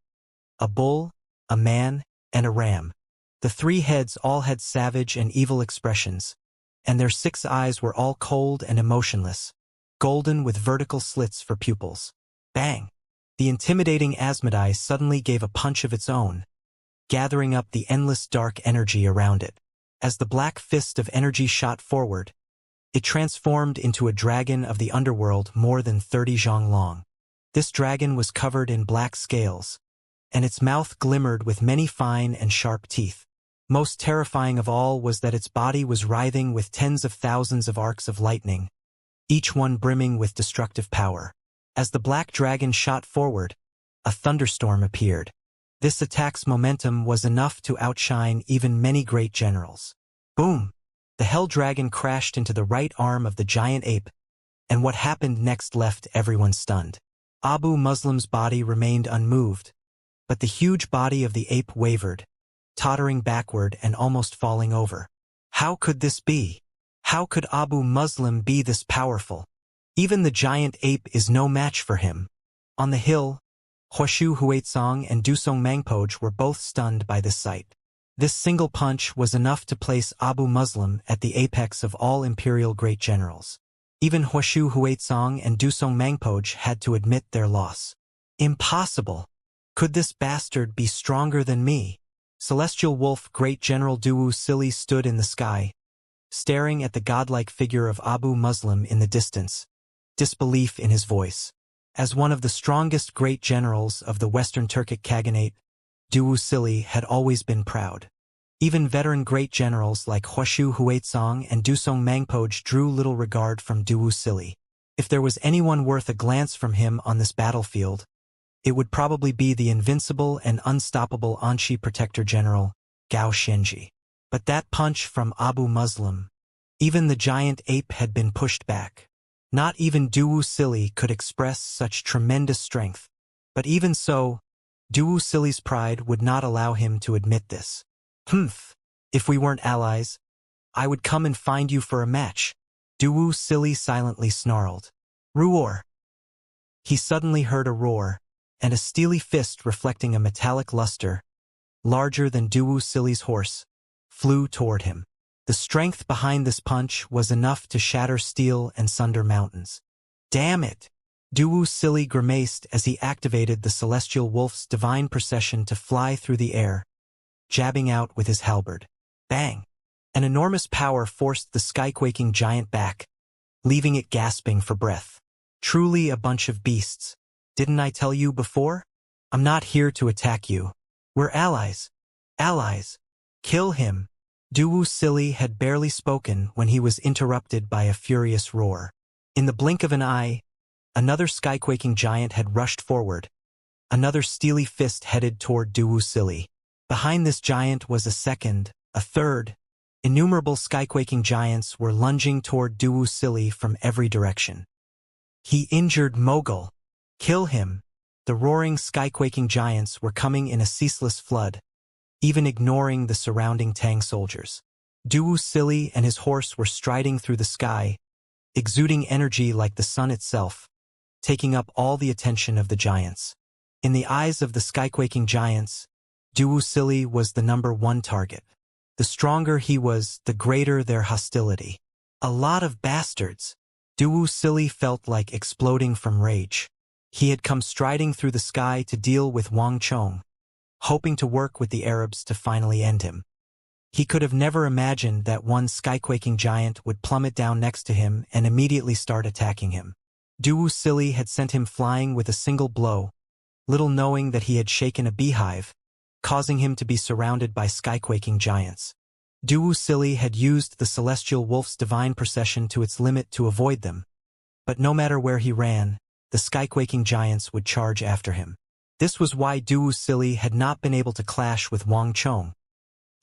a bull, a man, and a ram. The three heads all had savage and evil expressions, and their 6 eyes were all cold and emotionless, golden with vertical slits for pupils. Bang! The intimidating Asmodee suddenly gave a punch of its own, gathering up the endless dark energy around it. As the black fist of energy shot forward, it transformed into a dragon of the underworld more than 30 zhang long. This dragon was covered in black scales, and its mouth glimmered with many fine and sharp teeth. Most terrifying of all was that its body was writhing with tens of thousands of arcs of lightning, each one brimming with destructive power. As the black dragon shot forward, a thunderstorm appeared. This attack's momentum was enough to outshine even many great generals. Boom! The hell dragon crashed into the right arm of the giant ape, and what happened next left everyone stunned. Abu Muslim's body remained unmoved, but the huge body of the ape wavered, tottering backward and almost falling over. How could this be? How could Abu Muslim be this powerful? Even the giant ape is no match for him. On the hill, Huashu Huaitsong and Dusong Mangpoj were both stunned by this sight. This single punch was enough to place Abu Muslim at the apex of all imperial great generals. Even Huashu Huaitsong and Dusong Mangpoj had to admit their loss. Impossible! Could this bastard be stronger than me? Celestial Wolf Great General Duwu Sili stood in the sky, staring at the godlike figure of Abu Muslim in the distance, disbelief in his voice. As one of the strongest great generals of the Western Turkic Khaganate, Duwu Sili had always been proud. Even veteran great generals like Huashu Huaitsong and Dusong Mangpoj drew little regard from Duwu Sili. If there was anyone worth a glance from him on this battlefield, it would probably be the invincible and unstoppable Anshi Protector General, Gao Shenji. But that punch from Abu Muslim, even the giant ape had been pushed back. Not even Duwu Sili could express such tremendous strength. But even so, Duwu Sili's pride would not allow him to admit this. If we weren't allies, I would come and find you for a match. Duwu Sili silently snarled. Roar! He suddenly heard a roar, and a steely fist reflecting a metallic luster, larger than Duwu Sili's horse, flew toward him. The strength behind this punch was enough to shatter steel and sunder mountains. Damn it! Duwu Sili grimaced as he activated the Celestial Wolf's divine procession to fly through the air, jabbing out with his halberd. Bang! An enormous power forced the sky-quaking giant back, leaving it gasping for breath. Truly a bunch of beasts. Didn't I tell you before? I'm not here to attack you. We're allies. Allies. Kill him. Duwu Sili had barely spoken when he was interrupted by a furious roar. In the blink of an eye, another sky-quaking giant had rushed forward. Another steely fist headed toward Duwu Sili. Behind this giant was a second, a third. Innumerable sky-quaking giants were lunging toward Duwu Sili from every direction. He injured Mogul. Kill him. The roaring sky-quaking giants were coming in a ceaseless flood, even ignoring the surrounding Tang soldiers. Duwu Sili and his horse were striding through the sky, exuding energy like the sun itself, taking up all the attention of the giants. In the eyes of the sky-quaking giants, Duwu Sili was the #1 target. The stronger he was, the greater their hostility. A lot of bastards. Duwu Sili felt like exploding from rage. He had come striding through the sky to deal with Wang Chong, hoping to work with the Arabs to finally end him. He could have never imagined that one sky-quaking giant would plummet down next to him and immediately start attacking him. Duwu Sili had sent him flying with a single blow, little knowing that he had shaken a beehive, causing him to be surrounded by sky-quaking giants. Duwu Sili had used the Celestial Wolf's divine procession to its limit to avoid them, but no matter where he ran, the sky-quaking giants would charge after him. This was why Duwu Sili had not been able to clash with Wang Chong,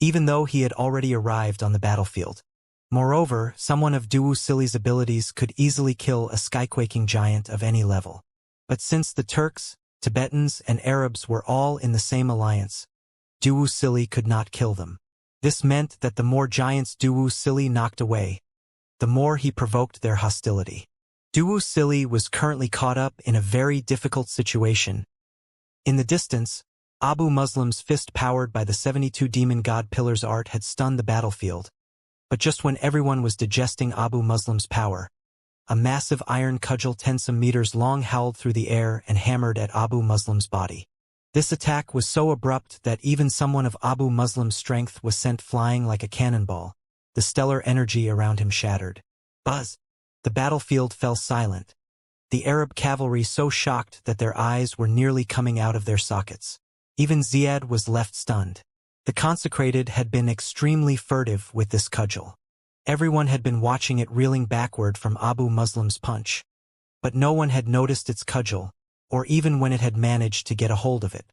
even though he had already arrived on the battlefield. Moreover, someone of Duwu Sili's abilities could easily kill a sky-quaking giant of any level. But since the Turks, Tibetans, and Arabs were all in the same alliance, Duwu Sili could not kill them. This meant that the more giants Duwu Sili knocked away, the more he provoked their hostility. Duwu Sili was currently caught up in a very difficult situation. In the distance, Abu Muslim's fist powered by the 72 demon god pillars art had stunned the battlefield. But just when everyone was digesting Abu Muslim's power, a massive iron cudgel 10 some meters long howled through the air and hammered at Abu Muslim's body. This attack was so abrupt that even someone of Abu Muslim's strength was sent flying like a cannonball. The stellar energy around him shattered. Buzz! The battlefield fell silent. The Arab cavalry so shocked that their eyes were nearly coming out of their sockets. Even Ziad was left stunned. The consecrated had been extremely furtive with this cudgel. Everyone had been watching it reeling backward from Abu Muslim's punch. But no one had noticed its cudgel, or even when it had managed to get a hold of it.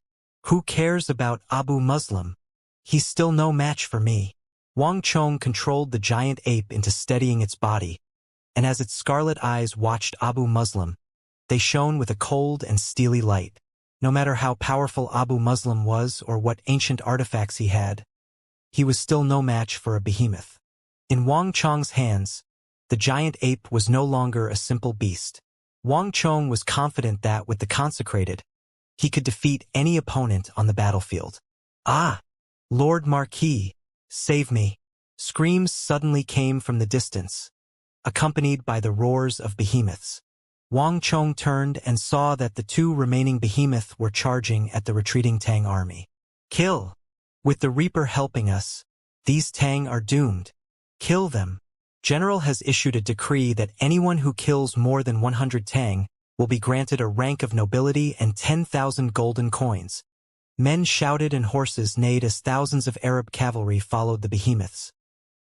Who cares about Abu Muslim? He's still no match for me. Wang Chong controlled the giant ape into steadying its body, and as its scarlet eyes watched Abu Muslim, they shone with a cold and steely light. No matter how powerful Abu Muslim was or what ancient artifacts he was still no match for a behemoth. In Wang Chong's hands, the giant ape was no longer a simple beast. Wang Chong was confident that, with the consecrated, he could defeat any opponent on the battlefield. Ah! Lord Marquis, save me! Screams suddenly came from the distance, accompanied by the roars of behemoths. Wang Chong turned and saw that the two remaining behemoths were charging at the retreating Tang army. Kill! With the Reaper helping us, these Tang are doomed. Kill them. General has issued a decree that anyone who kills more than 100 Tang will be granted a rank of nobility and 10,000 golden coins. Men shouted and horses neighed as thousands of Arab cavalry followed the behemoths,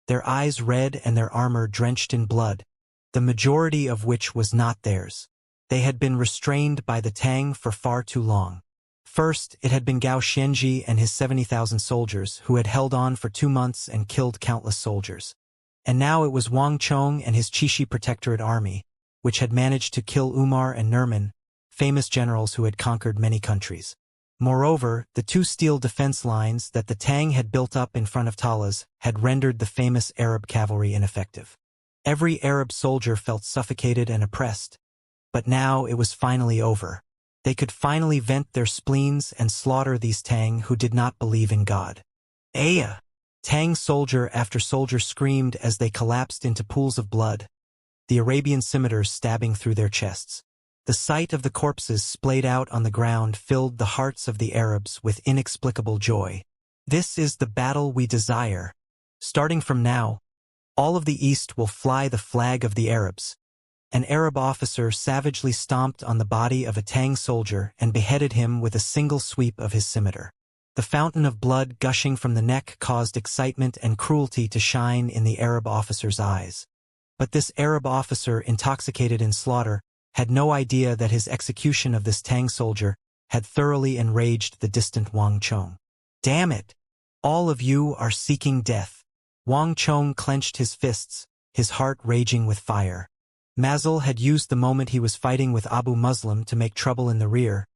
their eyes red and their armor drenched in blood, the majority of which was not theirs. They had been restrained by the Tang for far too long. First, it had been Gao Xianxia and his 70,000 soldiers who had held on for 2 months and killed countless soldiers. And now it was Wang Chong and his Qixi Protectorate army, which had managed to kill Umar and Nerman, famous generals who had conquered many countries. Moreover, the 2 steel defense lines that the Tang had built up in front of Talas had rendered the famous Arab cavalry ineffective. Every Arab soldier felt suffocated and oppressed, but now it was finally over. They could finally vent their spleens and slaughter these Tang who did not believe in God. Aya! Tang soldier after soldier screamed as they collapsed into pools of blood, the Arabian scimitars stabbing through their chests. The sight of the corpses splayed out on the ground filled the hearts of the Arabs with inexplicable joy. This is the battle we desire. Starting from now, all of the East will fly the flag of the Arabs. An Arab officer savagely stomped on the body of a Tang soldier and beheaded him with a single sweep of his scimitar. The fountain of blood gushing from the neck caused excitement and cruelty to shine in the Arab officer's eyes. But this Arab officer, intoxicated in slaughter, had no idea that his execution of this Tang soldier had thoroughly enraged the distant Wang Chong. Damn it! All of you are seeking death. Wang Chong clenched his fists, his heart raging with fire. Mazel had used the moment he was fighting with Abu Muslim to make trouble in the rear,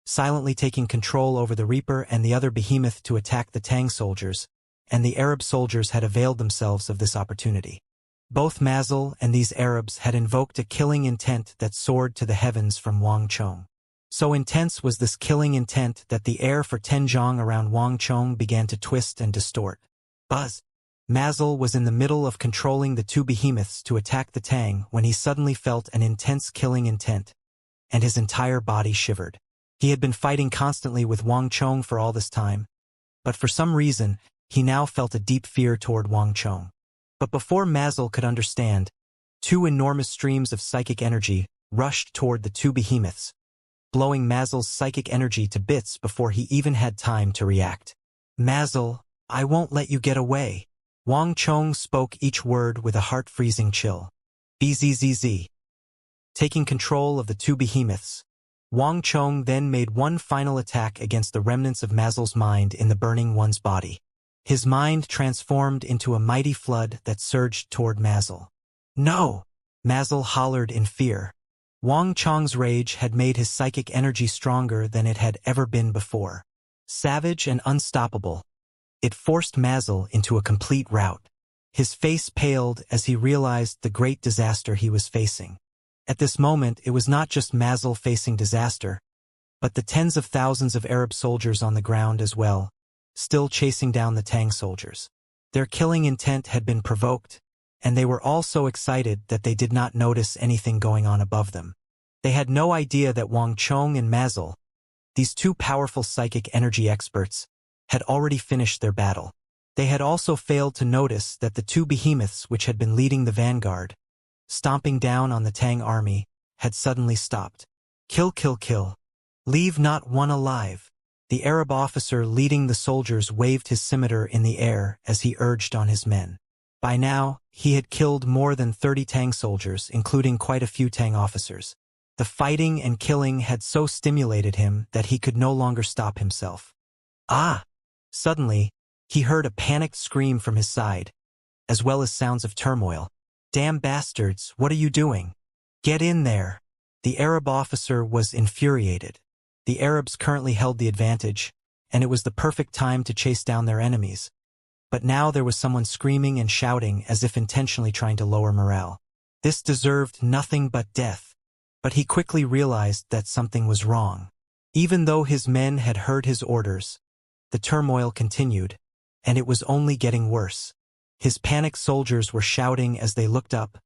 silently taking control over the Reaper and the other behemoth to attack the Tang soldiers, and the Arab soldiers had availed themselves of this opportunity. Both Mazel and these Arabs had invoked a killing intent that soared to the heavens from Wang Chong. So intense was this killing intent that the air for Tenjiang around Wang Chong began to twist and distort. Buzz! Mazel was in the middle of controlling the 2 behemoths to attack the Tang when he suddenly felt an intense killing intent, and his entire body shivered. He had been fighting constantly with Wang Chong for all this time, but for some reason, he now felt a deep fear toward Wang Chong. But before Mazel could understand, 2 enormous streams of psychic energy rushed toward the 2 behemoths, blowing Mazel's psychic energy to bits before he even had time to react. Mazel, I won't let you get away. Wang Chong spoke each word with a heart-freezing chill. Bzzz. Taking control of the 2 behemoths, Wang Chong then made one final attack against the remnants of Mazel's mind in the burning one's body. His mind transformed into a mighty flood that surged toward Mazel. No! Mazel hollered in fear. Wang Chong's rage had made his psychic energy stronger than it had ever been before. Savage and unstoppable, it forced Mazel into a complete rout. His face paled as he realized the great disaster he was facing. At this moment, it was not just Mazel facing disaster, but the tens of thousands of Arab soldiers on the ground as well, still chasing down the Tang soldiers. Their killing intent had been provoked, and they were all so excited that they did not notice anything going on above them. They had no idea that Wang Chong and Mazel, these 2 powerful psychic energy experts, had already finished their battle. They had also failed to notice that the 2 behemoths which had been leading the vanguard, stomping down on the Tang army, had suddenly stopped. Kill, kill, kill. Leave not one alive. The Arab officer leading the soldiers waved his scimitar in the air as he urged on his men. By now, he had killed more than 30 Tang soldiers, including quite a few Tang officers. The fighting and killing had so stimulated him that he could no longer stop himself. Ah! Suddenly, he heard a panicked scream from his side, as well as sounds of turmoil. "Damn bastards, what are you doing? Get in there!" The Arab officer was infuriated. The Arabs currently held the advantage, and it was the perfect time to chase down their enemies. But now there was someone screaming and shouting as if intentionally trying to lower morale. This deserved nothing but death. But he quickly realized that something was wrong. Even though his men had heard his orders, the turmoil continued, and it was only getting worse. His panicked soldiers were shouting as they looked up,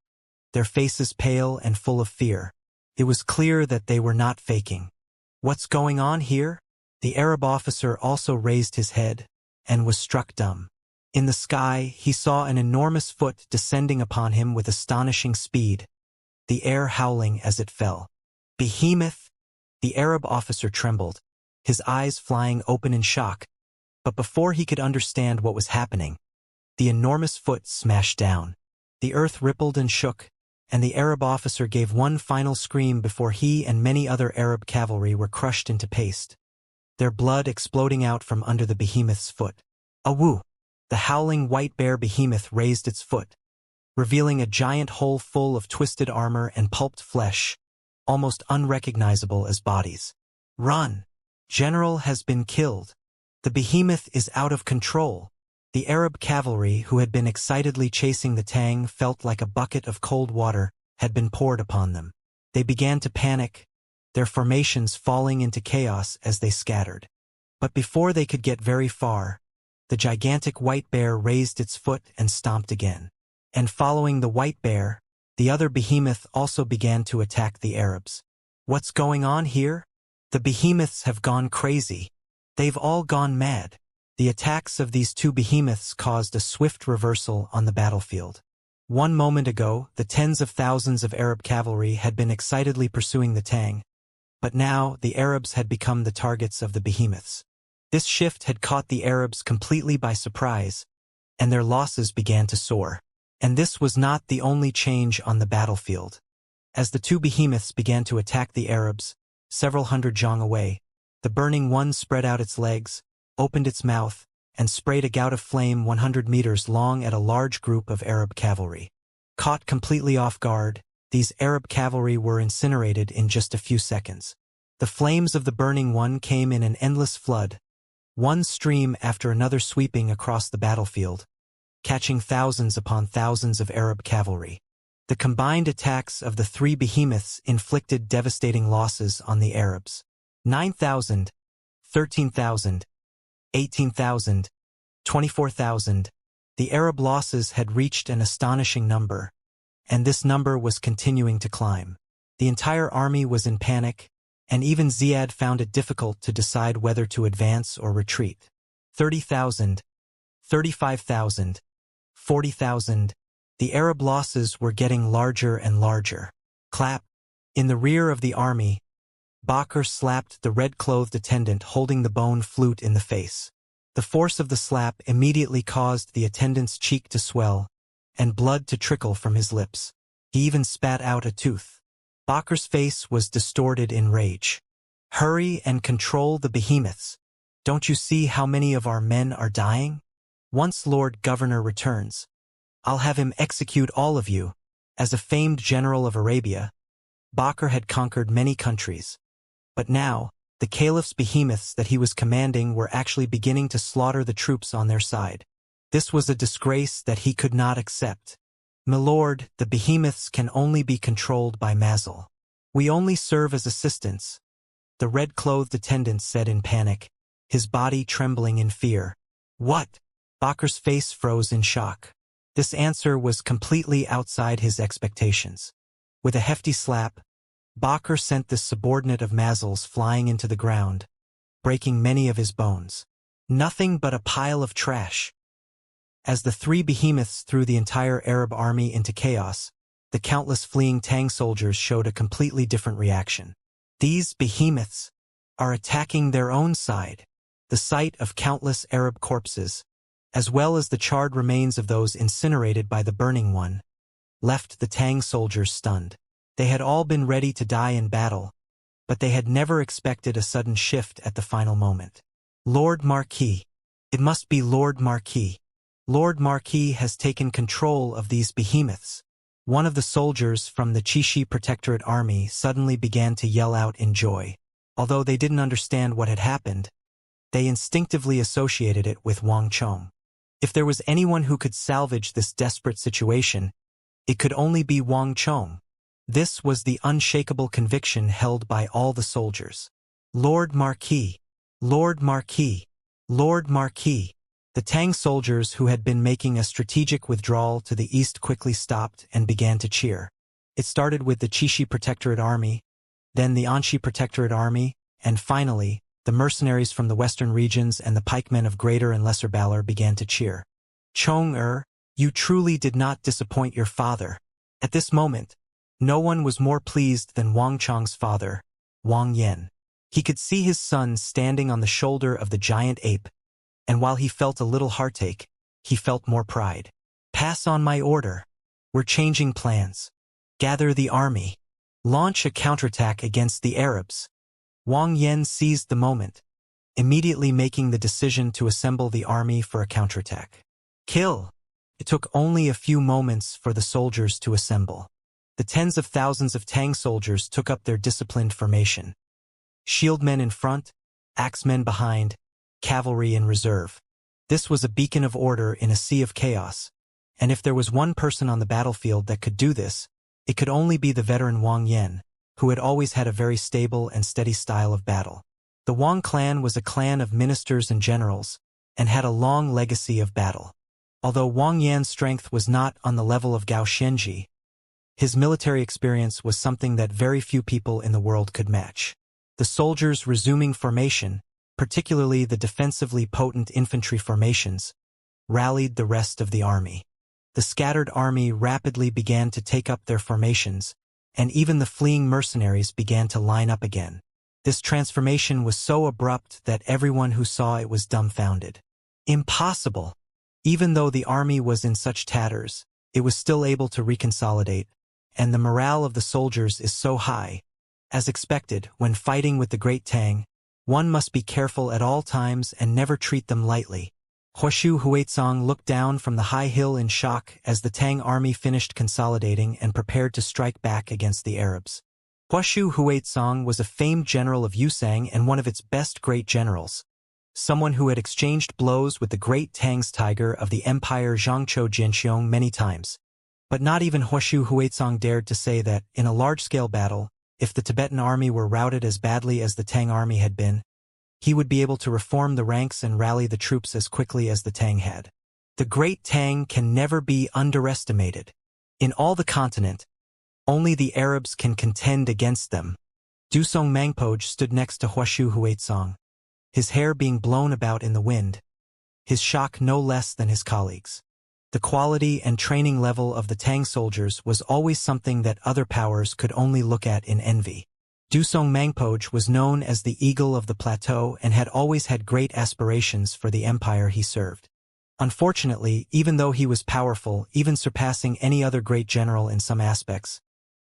their faces pale and full of fear. It was clear that they were not faking. "What's going on here?" The Arab officer also raised his head and was struck dumb. In the sky, he saw an enormous foot descending upon him with astonishing speed, the air howling as it fell. "Behemoth!" The Arab officer trembled, his eyes flying open in shock. But before he could understand what was happening, the enormous foot smashed down. The earth rippled and shook, and the Arab officer gave one final scream before he and many other Arab cavalry were crushed into paste, their blood exploding out from under the behemoth's foot. "Awoo!" The howling white bear behemoth raised its foot, revealing a giant hole full of twisted armor and pulped flesh, almost unrecognizable as bodies. "Run! General has been killed. The behemoth is out of control." The Arab cavalry, who had been excitedly chasing the Tang, felt like a bucket of cold water had been poured upon them. They began to panic, their formations falling into chaos as they scattered. But before they could get very far, the gigantic white bear raised its foot and stomped again. And following the white bear, the other behemoth also began to attack the Arabs. "What's going on here? The behemoths have gone crazy. They've all gone mad." The attacks of these two behemoths caused a swift reversal on the battlefield. One moment ago, the tens of thousands of Arab cavalry had been excitedly pursuing the Tang, but now the Arabs had become the targets of the behemoths. This shift had caught the Arabs completely by surprise, and their losses began to soar. And this was not the only change on the battlefield. As the two behemoths began to attack the Arabs, several hundred zhang away, the burning one spread out its legs, opened its mouth, and sprayed a gout of flame 100 meters long at a large group of Arab cavalry. Caught completely off guard, these Arab cavalry were incinerated in just a few seconds. The flames of the burning one came in an endless flood, one stream after another sweeping across the battlefield, catching thousands upon thousands of Arab cavalry. The combined attacks of the three behemoths inflicted devastating losses on the Arabs. 9,000, 13,000, 18,000, 24,000. The Arab losses had reached an astonishing number, and this number was continuing to climb. The entire army was in panic, and even Ziad found it difficult to decide whether to advance or retreat. 30,000, 35,000, 40,000. The Arab losses were getting larger and larger. Clap! In the rear of the army, Bakr slapped the red-clothed attendant holding the bone flute in the face. The force of the slap immediately caused the attendant's cheek to swell, and blood to trickle from his lips. He even spat out a tooth. Bakr's face was distorted in rage. "Hurry and control the behemoths. Don't you see how many of our men are dying? Once Lord Governor returns, I'll have him execute all of you." As a famed general of Arabia, Bakr had conquered many countries. But now, the caliph's behemoths that he was commanding were actually beginning to slaughter the troops on their side. This was a disgrace that he could not accept. "Milord, the behemoths can only be controlled by Mazel. We only serve as assistants," the red-clothed attendant said in panic, his body trembling in fear. "What?" Bakr's face froze in shock. This answer was completely outside his expectations. With a hefty slap, Bakr sent this subordinate of Mazel's flying into the ground, breaking many of his bones. Nothing but a pile of trash. As the three behemoths threw the entire Arab army into chaos, the countless fleeing Tang soldiers showed a completely different reaction. These behemoths are attacking their own side. The sight of countless Arab corpses, as well as the charred remains of those incinerated by the burning one, left the Tang soldiers stunned. They had all been ready to die in battle, but they had never expected a sudden shift at the final moment. "Lord Marquis. It must be Lord Marquis. Lord Marquis has taken control of these behemoths." One of the soldiers from the Qixi Protectorate army suddenly began to yell out in joy. Although they didn't understand what had happened, they instinctively associated it with Wang Chong. If there was anyone who could salvage this desperate situation, it could only be Wang Chong. This was the unshakable conviction held by all the soldiers. Lord Marquis! Lord Marquis! Lord Marquis! The Tang soldiers who had been making a strategic withdrawal to the east quickly stopped and began to cheer. It started with the Qixi Protectorate army, then the Anxi Protectorate army, and finally, the mercenaries from the western regions and the pikemen of greater and lesser valor began to cheer. Chong-er, you truly did not disappoint your father. At this moment, no one was more pleased than Wang Chong's father, Wang Yan. He could see his son standing on the shoulder of the giant ape, and while he felt a little heartache, he felt more pride. Pass on my order. We're changing plans. Gather the army. Launch a counterattack against the Arabs. Wang Yan seized the moment, immediately making the decision to assemble the army for a counterattack. Kill! It took only a few moments for the soldiers to assemble. The tens of thousands of Tang soldiers took up their disciplined formation. Shieldmen in front, axemen behind, cavalry in reserve. This was a beacon of order in a sea of chaos, and if there was one person on the battlefield that could do this, it could only be the veteran Wang Yan, who had always had a very stable and steady style of battle. The Wang clan was a clan of ministers and generals, and had a long legacy of battle. Although Wang Yan's strength was not on the level of Gao Xianxia, his military experience was something that very few people in the world could match. The soldiers resuming formation, particularly the defensively potent infantry formations, rallied the rest of the army. The scattered army rapidly began to take up their formations, and even the fleeing mercenaries began to line up again. This transformation was so abrupt that everyone who saw it was dumbfounded. Impossible! Even though the army was in such tatters, it was still able to reconsolidate, and the morale of the soldiers is so high. As expected, when fighting with the Great Tang, one must be careful at all times and never treat them lightly. Huashu Huizong looked down from the high hill in shock as the Tang army finished consolidating and prepared to strike back against the Arabs. Huashu Huizong was a famed general of Yusang and one of its best great generals, someone who had exchanged blows with the great Tang's tiger of the empire Zhangzhou Jianxiong many times. But not even Huashu Huizong dared to say that, in a large-scale battle, if the Tibetan army were routed as badly as the Tang army had been, he would be able to reform the ranks and rally the troops as quickly as the Tang had. The Great Tang can never be underestimated. In all the continent, only the Arabs can contend against them. Dusong Mangpoj stood next to Huashu Huizong, his hair being blown about in the wind, his shock no less than his colleagues. The quality and training level of the Tang soldiers was always something that other powers could only look at in envy. Dusong Mangpoj was known as the Eagle of the Plateau and had always had great aspirations for the empire he served. Unfortunately, even though he was powerful, even surpassing any other great general in some aspects,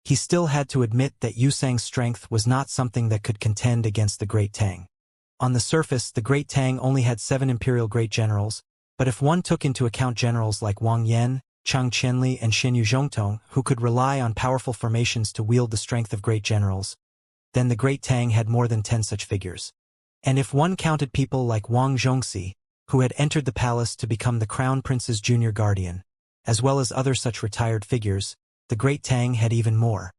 he still had to admit that Yusang's strength was not something that could contend against the Great Tang. On the surface, the Great Tang only had 7 imperial great generals, but if one took into account generals like Wang Yan, Chang Qianli, and Shen Yuzhongtong, who could rely on powerful formations to wield the strength of great generals, then the Great Tang had more than 10 such figures. And if one counted people like Wang Zhongxi, who had entered the palace to become the Crown Prince's junior guardian, as well as other such retired figures, the Great Tang had even more.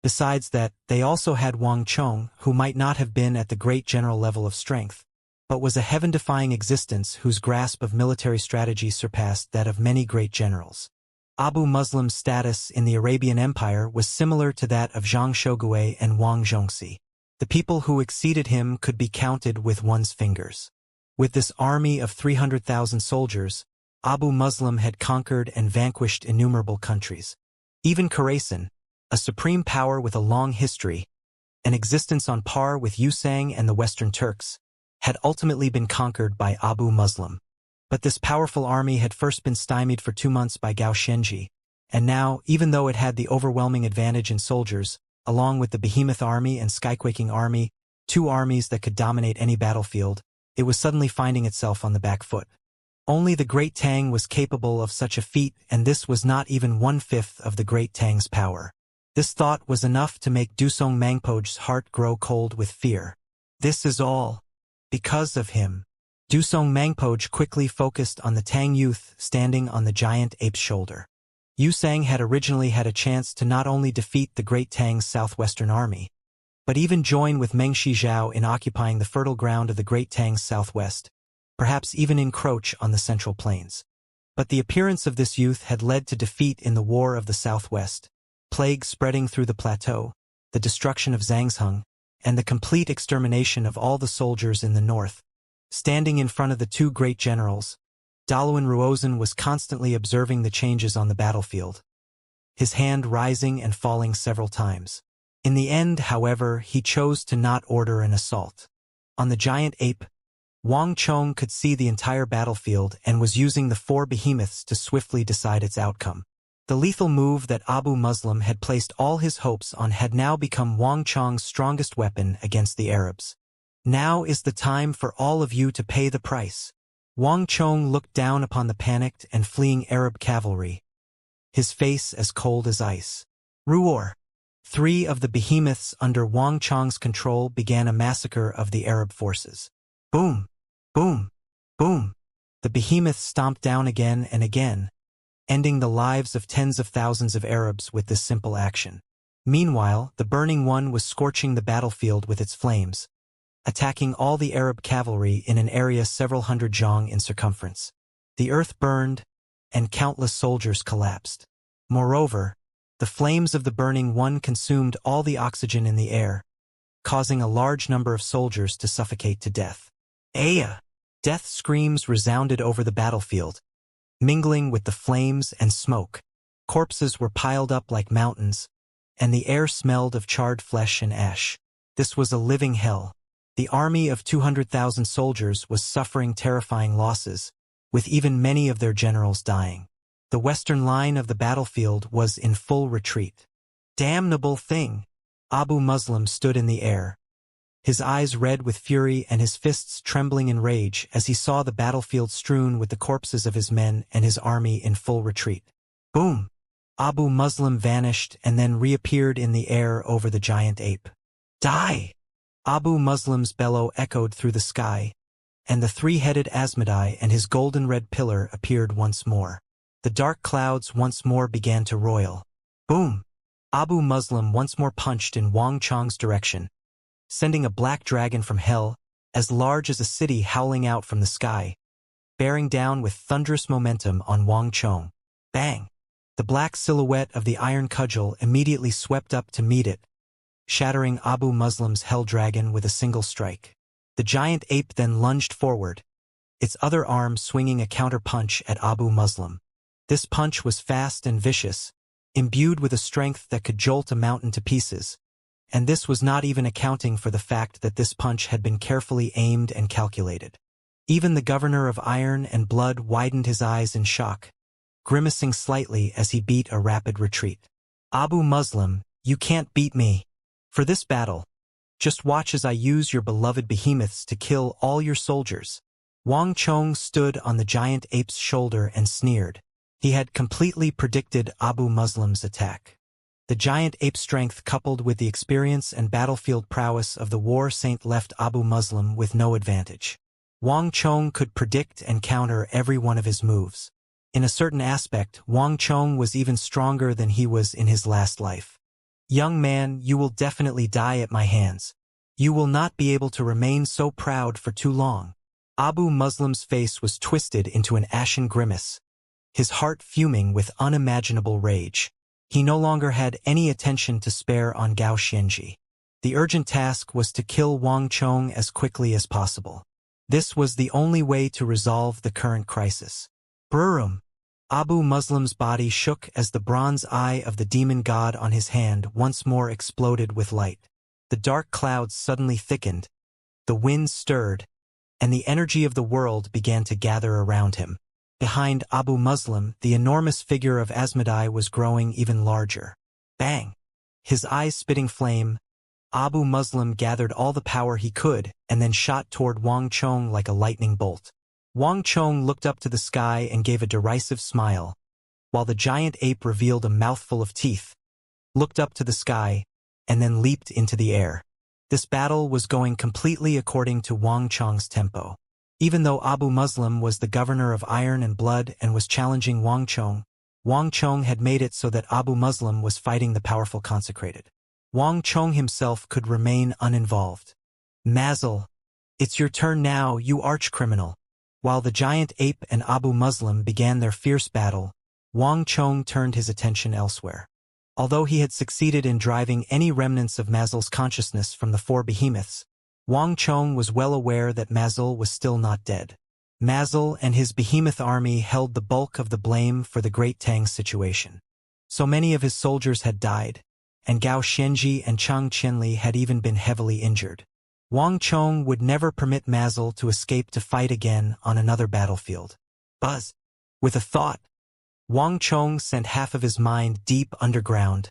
Besides that, they also had Wang Chong, who might not have been at the great general level of strength, but was a heaven-defying existence whose grasp of military strategy surpassed that of many great generals. Abu Muslim's status in the Arabian Empire was similar to that of Zhang Shogui and Wang Zhongxi. The people who exceeded him could be counted with one's fingers. With this army of 300,000 soldiers, Abu Muslim had conquered and vanquished innumerable countries. Even Khorasan, a supreme power with a long history, an existence on par with Yusang and the Western Turks, had ultimately been conquered by Abu Muslim. But this powerful army had first been stymied for 2 months by Gao Xianxia, and now, even though it had the overwhelming advantage in soldiers, along with the Behemoth Army and Skyquaking Army, 2 armies that could dominate any battlefield, it was suddenly finding itself on the back foot. Only the Great Tang was capable of such a feat, and this was not even 1/5 of the Great Tang's power. This thought was enough to make Dusong Mangpo's heart grow cold with fear. This is all because of him. Dusong Mangpoj quickly focused on the Tang youth standing on the giant ape's shoulder. Yu Sang had originally had a chance to not only defeat the Great Tang's southwestern army, but even join with Meng Shizhao in occupying the fertile ground of the Great Tang's southwest, perhaps even encroach on the central plains. But the appearance of this youth had led to defeat in the War of the Southwest, plague spreading through the plateau, the destruction of Zhangzheng, and the complete extermination of all the soldiers in the north. Standing in front of the two great generals, Daluan Ruozhen was constantly observing the changes on the battlefield, his hand rising and falling several times. In the end, however, he chose to not order an assault. On the giant ape, Wang Chong could see the entire battlefield and was using the four behemoths to swiftly decide its outcome. The lethal move that Abu Muslim had placed all his hopes on had now become Wang Chong's strongest weapon against the Arabs. Now is the time for all of you to pay the price. Wang Chong looked down upon the panicked and fleeing Arab cavalry, his face as cold as ice. Ruor. 3 of the behemoths under Wang Chong's control began a massacre of the Arab forces. Boom! Boom! Boom! The behemoths stomped down again and again, ending the lives of tens of thousands of Arabs with this simple action. Meanwhile, the Burning One was scorching the battlefield with its flames, attacking all the Arab cavalry in an area several hundred zhang in circumference. The earth burned, and countless soldiers collapsed. Moreover, the flames of the Burning One consumed all the oxygen in the air, causing a large number of soldiers to suffocate to death. Aya! Death screams resounded over the battlefield, mingling with the flames and smoke. Corpses were piled up like mountains, and the air smelled of charred flesh and ash. This was a living hell. The army of 200,000 soldiers was suffering terrifying losses, with even many of their generals dying. The western line of the battlefield was in full retreat. Damnable thing! Abu Muslim stood in the air, his eyes red with fury and his fists trembling in rage as he saw the battlefield strewn with the corpses of his men and his army in full retreat. Boom! Abu Muslim vanished and then reappeared in the air over the giant ape. Die! Abu Muslim's bellow echoed through the sky, and the three-headed Asmodai and his golden-red pillar appeared once more. The dark clouds once more began to roil. Boom! Abu Muslim once more punched in Wang Chong's direction, sending a black dragon from hell, as large as a city howling out from the sky, bearing down with thunderous momentum on Wang Chong. Bang! The black silhouette of the iron cudgel immediately swept up to meet it, shattering Abu Muslim's hell dragon with a single strike. The giant ape then lunged forward, its other arm swinging a counter-punch at Abu Muslim. This punch was fast and vicious, imbued with a strength that could jolt a mountain to pieces, and this was not even accounting for the fact that this punch had been carefully aimed and calculated. Even the governor of Iron and Blood widened his eyes in shock, grimacing slightly as he beat a rapid retreat. Abu Muslim, you can't beat me. For this battle, just watch as I use your beloved behemoths to kill all your soldiers. Wang Chong stood on the giant ape's shoulder and sneered. He had completely predicted Abu Muslim's attack. The giant ape's strength coupled with the experience and battlefield prowess of the war saint left Abu Muslim with no advantage. Wang Chong could predict and counter every one of his moves. In a certain aspect, Wang Chong was even stronger than he was in his last life. Young man, you will definitely die at my hands. You will not be able to remain so proud for too long. Abu Muslim's face was twisted into an ashen grimace, his heart fuming with unimaginable rage. He no longer had any attention to spare on Gao Xianji. The urgent task was to kill Wang Chong as quickly as possible. This was the only way to resolve the current crisis. Brurum! Abu Muslim's body shook as the bronze eye of the demon god on his hand once more exploded with light. The dark clouds suddenly thickened, the wind stirred, and the energy of the world began to gather around him. Behind Abu Muslim, the enormous figure of Asmodai was growing even larger. Bang! His eyes spitting flame, Abu Muslim gathered all the power he could and then shot toward Wang Chong like a lightning bolt. Wang Chong looked up to the sky and gave a derisive smile, while the giant ape revealed a mouthful of teeth, looked up to the sky, and then leaped into the air. This battle was going completely according to Wang Chong's tempo. Even though Abu Muslim was the governor of Iron and Blood and was challenging Wang Chong had made it so that Abu Muslim was fighting the powerful consecrated. Wang Chong himself could remain uninvolved. Mazel, it's your turn now, you arch-criminal. While the giant ape and Abu Muslim began their fierce battle, Wang Chong turned his attention elsewhere. Although he had succeeded in driving any remnants of Mazel's consciousness from the four behemoths, Wang Chong was well aware that Mazel was still not dead. Mazel and his behemoth army held the bulk of the blame for the Great Tang's situation. So many of his soldiers had died, and Gao Xianji and Chang Qianli had even been heavily injured. Wang Chong would never permit Mazel to escape to fight again on another battlefield. Buzz! With a thought, Wang Chong sent half of his mind deep underground.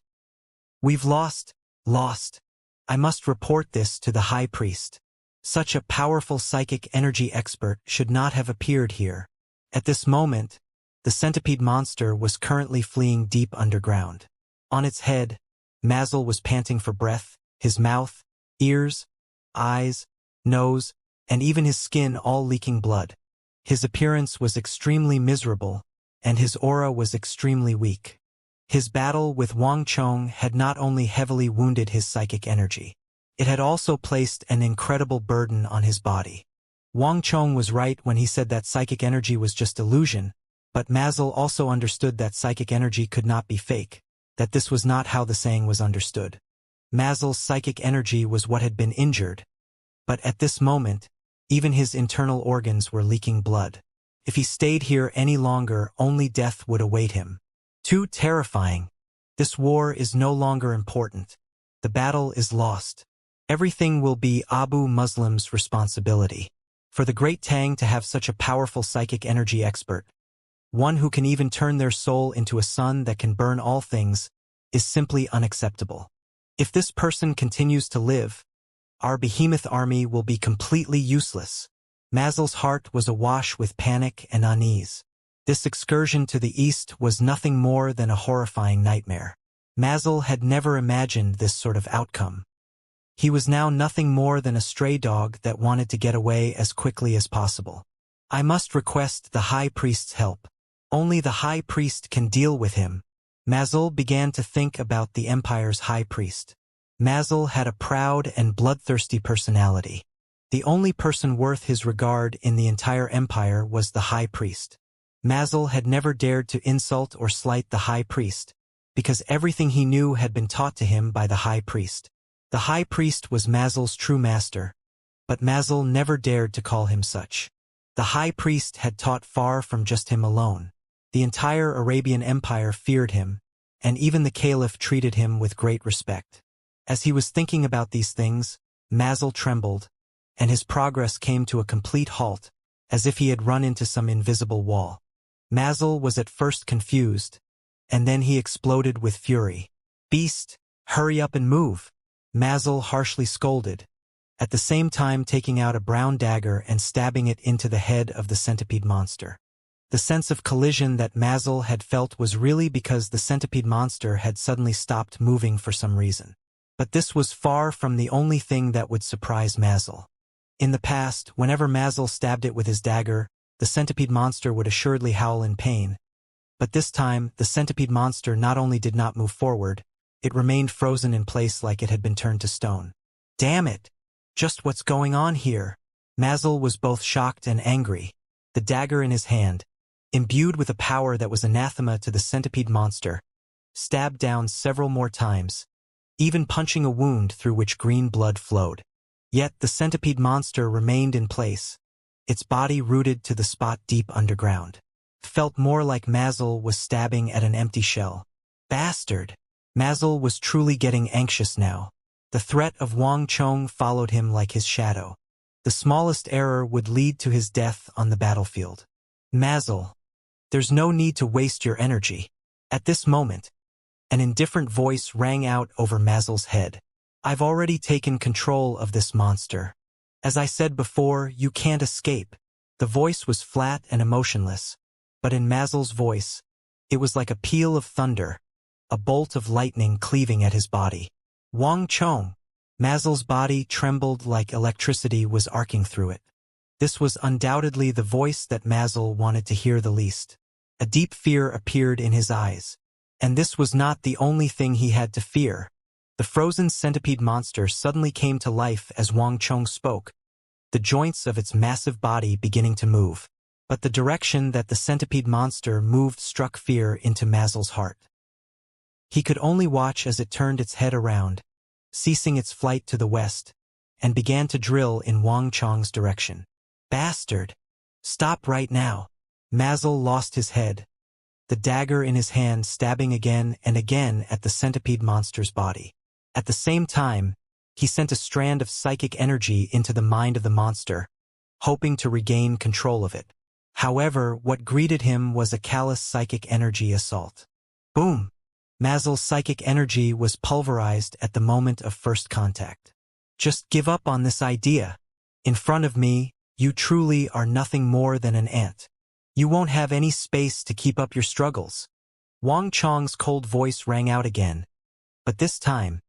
We've lost. I must report this to the High Priest. Such a powerful psychic energy expert should not have appeared here. At this moment, the centipede monster was currently fleeing deep underground. On its head, Mazel was panting for breath, his mouth, ears, eyes, nose, and even his skin all leaking blood. His appearance was extremely miserable, and his aura was extremely weak. His battle with Wang Chong had not only heavily wounded his psychic energy, it had also placed an incredible burden on his body. Wang Chong was right when he said that psychic energy was just illusion, but Mazel also understood that psychic energy could not be fake, that this was not how the saying was understood. Mazel's psychic energy was what had been injured, but at this moment, even his internal organs were leaking blood. If he stayed here any longer, only death would await him. Too terrifying. This war is no longer important. The battle is lost. Everything will be Abu Muslim's responsibility. For the Great Tang to have such a powerful psychic energy expert, one who can even turn their soul into a sun that can burn all things, is simply unacceptable. If this person continues to live, our behemoth army will be completely useless. Mazel's heart was awash with panic and unease. This excursion to the east was nothing more than a horrifying nightmare. Mazel had never imagined this sort of outcome. He was now nothing more than a stray dog that wanted to get away as quickly as possible. I must request the High Priest's help. Only the High Priest can deal with him. Mazel began to think about the Empire's High Priest. Mazel had a proud and bloodthirsty personality. The only person worth his regard in the entire Empire was the High Priest. Mazel had never dared to insult or slight the High Priest, because everything he knew had been taught to him by the High Priest. The High Priest was Mazel's true master, but Mazel never dared to call him such. The High Priest had taught far from just him alone. The entire Arabian Empire feared him, and even the Caliph treated him with great respect. As he was thinking about these things, Mazel trembled, and his progress came to a complete halt, as if he had run into some invisible wall. Mazel was at first confused, and then he exploded with fury. "Beast, hurry up and move!" Mazel harshly scolded, at the same time taking out a brown dagger and stabbing it into the head of the centipede monster. The sense of collision that Mazel had felt was really because the centipede monster had suddenly stopped moving for some reason. But this was far from the only thing that would surprise Mazel. In the past, whenever Mazel stabbed it with his dagger, the centipede monster would assuredly howl in pain. But this time, the centipede monster not only did not move forward, it remained frozen in place like it had been turned to stone. Damn it! Just what's going on here? Mazel was both shocked and angry. The dagger in his hand, imbued with a power that was anathema to the centipede monster, stabbed down several more times, even punching a wound through which green blood flowed. Yet the centipede monster remained in place, its body rooted to the spot deep underground. Felt more like Mazel was stabbing at an empty shell. Bastard! Mazel was truly getting anxious now. The threat of Wang Chong followed him like his shadow. The smallest error would lead to his death on the battlefield. Mazel, there's no need to waste your energy. At this moment, an indifferent voice rang out over Mazel's head. I've already taken control of this monster. As I said before, you can't escape. The voice was flat and emotionless, but in Mazel's voice, it was like a peal of thunder, a bolt of lightning cleaving at his body. Wang Chong. Mazel's body trembled like electricity was arcing through it. This was undoubtedly the voice that Mazel wanted to hear the least. A deep fear appeared in his eyes. And this was not the only thing he had to fear. The frozen centipede monster suddenly came to life as Wang Chong spoke, the joints of its massive body beginning to move. But the direction that the centipede monster moved struck fear into Mazel's heart. He could only watch as it turned its head around, ceasing its flight to the west, and began to drill in Wang Chong's direction. Bastard! Stop right now! Mazel lost his head, the dagger in his hand stabbing again and again at the centipede monster's body. At the same time, he sent a strand of psychic energy into the mind of the monster, hoping to regain control of it. However, what greeted him was a callous psychic energy assault. Boom! Mazel's psychic energy was pulverized at the moment of first contact. Just give up on this idea. In front of me, you truly are nothing more than an ant. You won't have any space to keep up your struggles. Wang Chong's cold voice rang out again, but this time,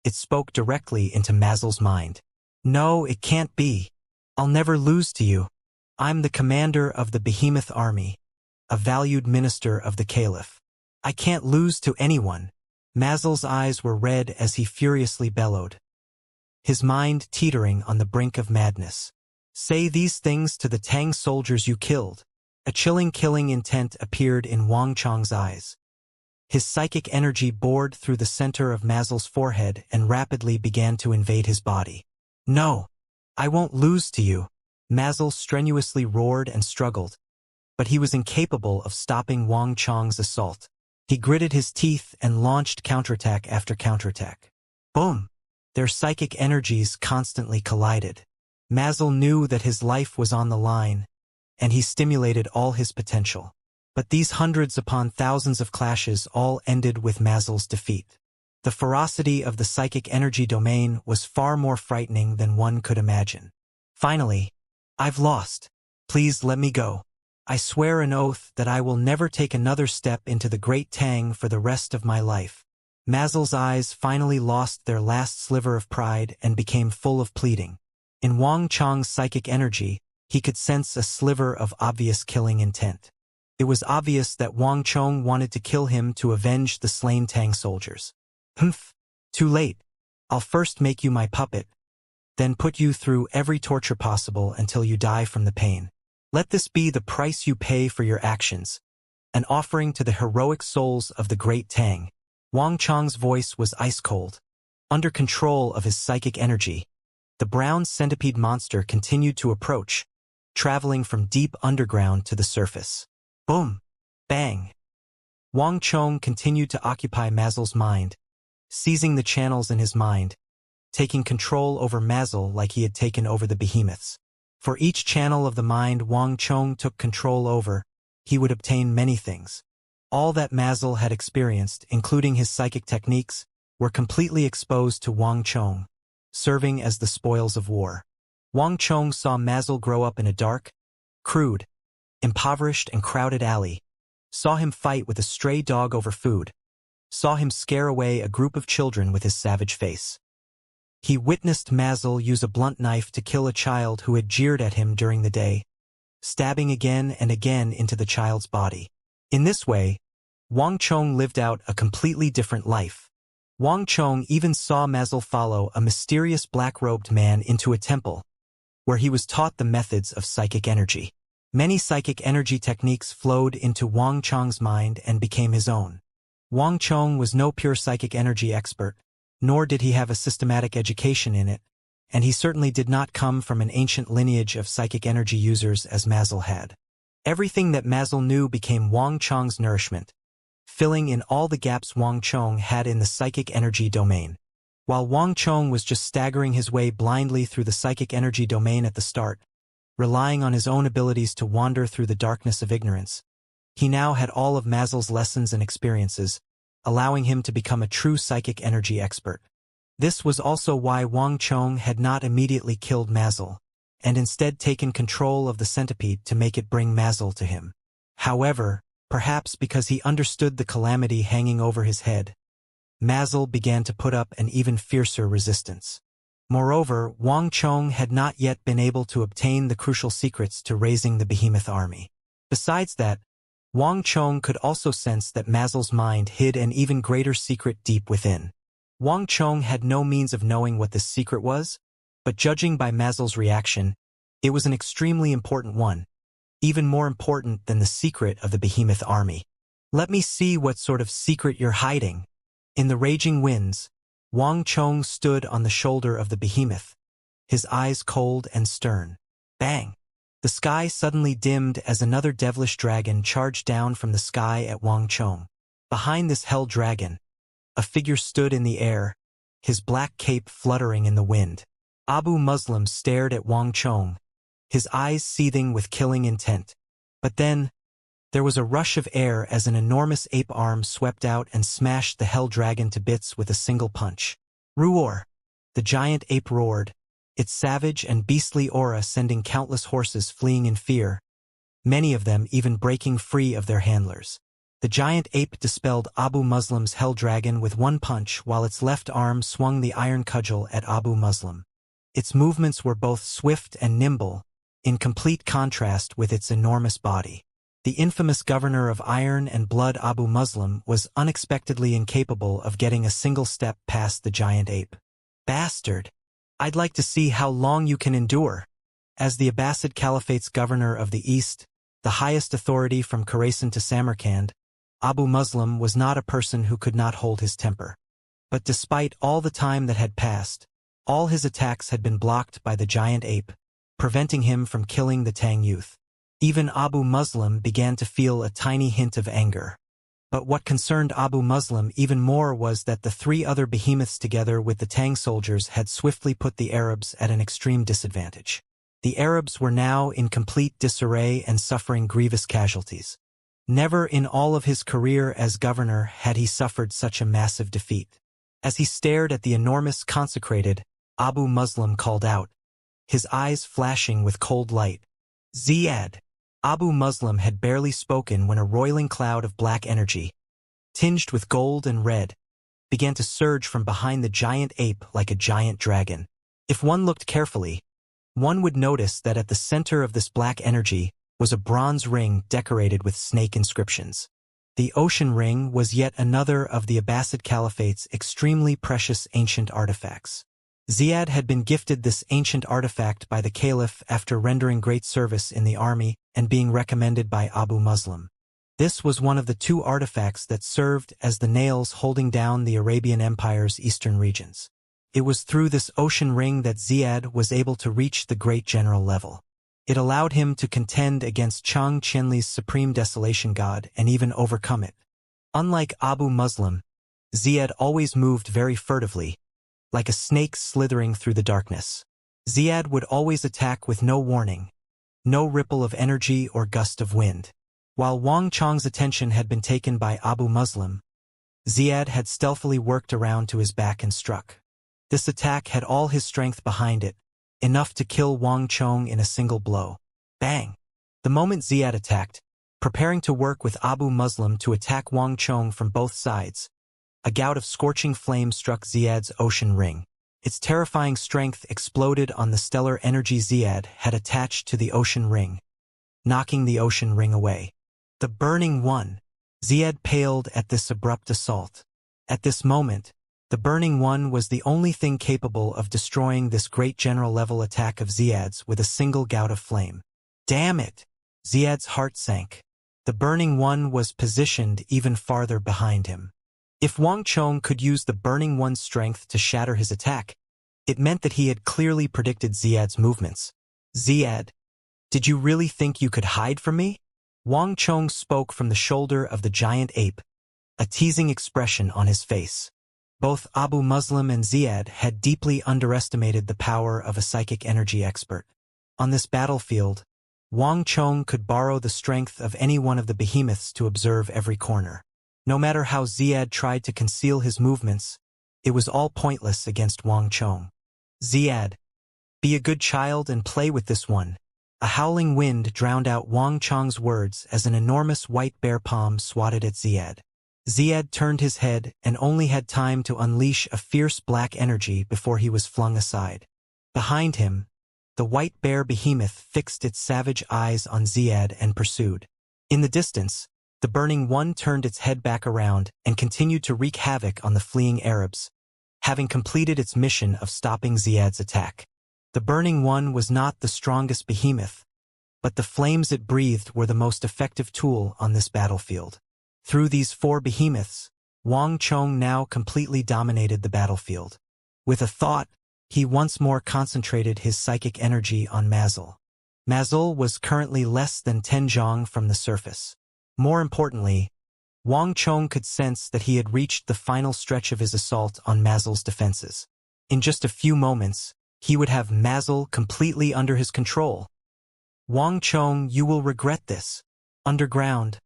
it spoke directly into Mazel's mind. No, it can't be. I'll never lose to you. I'm the commander of the behemoth army, a valued minister of the Caliph. I can't lose to anyone. Mazel's eyes were red as he furiously bellowed, his mind teetering on the brink of madness. Say these things to the Tang soldiers you killed. A chilling killing intent appeared in Wang Chong's eyes. His psychic energy bored through the center of Mazel's forehead and rapidly began to invade his body. No, I won't lose to you. Mazel strenuously roared and struggled, but he was incapable of stopping Wang Chong's assault. He gritted his teeth and launched counterattack after counterattack. Boom! Their psychic energies constantly collided. Mazel knew that his life was on the line, and he stimulated all his potential. But these hundreds upon thousands of clashes all ended with Mazel's defeat. The ferocity of the psychic energy domain was far more frightening than one could imagine. Finally, I've lost. Please let me go. I swear an oath that I will never take another step into the Great Tang for the rest of my life. Mazel's eyes finally lost their last sliver of pride and became full of pleading. In Wang Chong's psychic energy, he could sense a sliver of obvious killing intent. It was obvious that Wang Chong wanted to kill him to avenge the slain Tang soldiers. Humph! Too late. I'll first make you my puppet, then put you through every torture possible until you die from the pain. Let this be the price you pay for your actions, an offering to the heroic souls of the Great Tang. Wang Chong's voice was ice-cold. Under control of his psychic energy, the brown centipede monster continued to approach, traveling from deep underground to the surface. Boom! Bang! Wang Chong continued to occupy Mazel's mind, seizing the channels in his mind, taking control over Mazel like he had taken over the behemoths. For each channel of the mind Wang Chong took control over, he would obtain many things. All that Mazel had experienced, including his psychic techniques, were completely exposed to Wang Chong, serving as the spoils of war. Wang Chong saw Mazel grow up in a dark, crude, impoverished and crowded alley, saw him fight with a stray dog over food, saw him scare away a group of children with his savage face. He witnessed Mazel use a blunt knife to kill a child who had jeered at him during the day, stabbing again and again into the child's body. In this way, Wang Chong lived out a completely different life. Wang Chong even saw Mazel follow a mysterious black-robed man into a temple, where he was taught the methods of psychic energy. Many psychic energy techniques flowed into Wang Chong's mind and became his own. Wang Chong was no pure psychic energy expert, nor did he have a systematic education in it, and he certainly did not come from an ancient lineage of psychic energy users as Mazel had. Everything that Mazel knew became Wang Chong's nourishment, filling in all the gaps Wang Chong had in the psychic energy domain. While Wang Chong was just staggering his way blindly through the psychic energy domain at the start, relying on his own abilities to wander through the darkness of ignorance, he now had all of Mazel's lessons and experiences, allowing him to become a true psychic energy expert. This was also why Wang Chong had not immediately killed Mazel. and instead taken control of the centipede to make it bring Mazel to him. However, perhaps because he understood the calamity hanging over his head, Mazel began to put up an even fiercer resistance. Moreover, Wang Chong had not yet been able to obtain the crucial secrets to raising the behemoth army. Besides that, Wang Chong could also sense that Mazel's mind hid an even greater secret deep within. Wang Chong had no means of knowing what this secret was, but judging by Mazel's reaction, it was an extremely important one, even more important than the secret of the behemoth army. "Let me see what sort of secret you're hiding." In the raging winds, Wang Chong stood on the shoulder of the behemoth, his eyes cold and stern. Bang! The sky suddenly dimmed as another devilish dragon charged down from the sky at Wang Chong. Behind this hell dragon, a figure stood in the air, his black cape fluttering in the wind. Abu Muslim stared at Wang Chong, his eyes seething with killing intent. But then, there was a rush of air as an enormous ape arm swept out and smashed the hell dragon to bits with a single punch. Roar! The giant ape roared, its savage and beastly aura sending countless horses fleeing in fear, many of them even breaking free of their handlers. The giant ape dispelled Abu Muslim's hell dragon with one punch while its left arm swung the iron cudgel at Abu Muslim. Its movements were both swift and nimble, in complete contrast with its enormous body. The infamous governor of Iron and Blood Abu Muslim was unexpectedly incapable of getting a single step past the giant ape. "Bastard! I'd like to see how long you can endure." As the Abbasid Caliphate's governor of the East, the highest authority from Khorasan to Samarkand, Abu Muslim was not a person who could not hold his temper. But despite all the time that had passed, all his attacks had been blocked by the giant ape, preventing him from killing the Tang youth. Even Abu Muslim began to feel a tiny hint of anger. But what concerned Abu Muslim even more was that the three other behemoths together with the Tang soldiers had swiftly put the Arabs at an extreme disadvantage. The Arabs were now in complete disarray and suffering grievous casualties. Never in all of his career as governor had he suffered such a massive defeat. As he stared at the enormous consecrated, Abu Muslim called out, his eyes flashing with cold light. "Ziyad!" Abu Muslim had barely spoken when a roiling cloud of black energy, tinged with gold and red, began to surge from behind the giant ape like a giant dragon. If one looked carefully, one would notice that at the center of this black energy was a bronze ring decorated with snake inscriptions. The ocean ring was yet another of the Abbasid Caliphate's extremely precious ancient artifacts. Ziyad had been gifted this ancient artifact by the Caliph after rendering great service in the army and being recommended by Abu Muslim. This was one of the two artifacts that served as the nails holding down the Arabian Empire's eastern regions. It was through this ocean ring that Ziyad was able to reach the great general level. It allowed him to contend against Chang Qianli's supreme desolation god and even overcome it. Unlike Abu Muslim, Ziyad always moved very furtively, like a snake slithering through the darkness. Ziyad would always attack with no warning, no ripple of energy or gust of wind. While Wang Chong's attention had been taken by Abu Muslim, Ziyad had stealthily worked around to his back and struck. This attack had all his strength behind it, enough to kill Wang Chong in a single blow. Bang! The moment Ziyad attacked, preparing to work with Abu Muslim to attack Wang Chong from both sides, a gout of scorching flame struck Ziyad's ocean ring. Its terrifying strength exploded on the stellar energy Ziyad had attached to the ocean ring, knocking the ocean ring away. The Burning One! Ziyad paled at this abrupt assault. At this moment, the Burning One was the only thing capable of destroying this great general-level attack of Ziyad's with a single gout of flame. Damn it! Ziyad's heart sank. The Burning One was positioned even farther behind him. If Wang Chong could use the Burning One's strength to shatter his attack, it meant that he had clearly predicted Ziyad's movements. "Ziyad, did you really think you could hide from me?" Wang Chong spoke from the shoulder of the giant ape, a teasing expression on his face. Both Abu Muslim and Ziyad had deeply underestimated the power of a psychic energy expert. On this battlefield, Wang Chong could borrow the strength of any one of the behemoths to observe every corner. No matter how Ziyad tried to conceal his movements, it was all pointless against Wang Chong. "Ziyad, Be a good child and play with this one. A howling wind drowned out Wang Chong's words as an enormous white bear palm swatted at Ziad. Ziad turned his head and only had time to unleash a fierce black energy before he was flung aside. Behind him, the white bear behemoth fixed its savage eyes on Ziad and pursued. In the distance, the Burning One turned its head back around and continued to wreak havoc on the fleeing Arabs, having completed its mission of stopping Ziad's attack. The Burning One was not the strongest behemoth, but the flames it breathed were the most effective tool on this battlefield. Through these 4 behemoths, Wang Chong now completely dominated the battlefield. With a thought, he once more concentrated his psychic energy on Mazel. Mazel was currently less than 10 zhong from the surface. More importantly, Wang Chong could sense that he had reached the final stretch of his assault on Mazel's defenses. In just a few moments, he would have Mazel completely under his control. Wang Chong, you will regret this. Underground,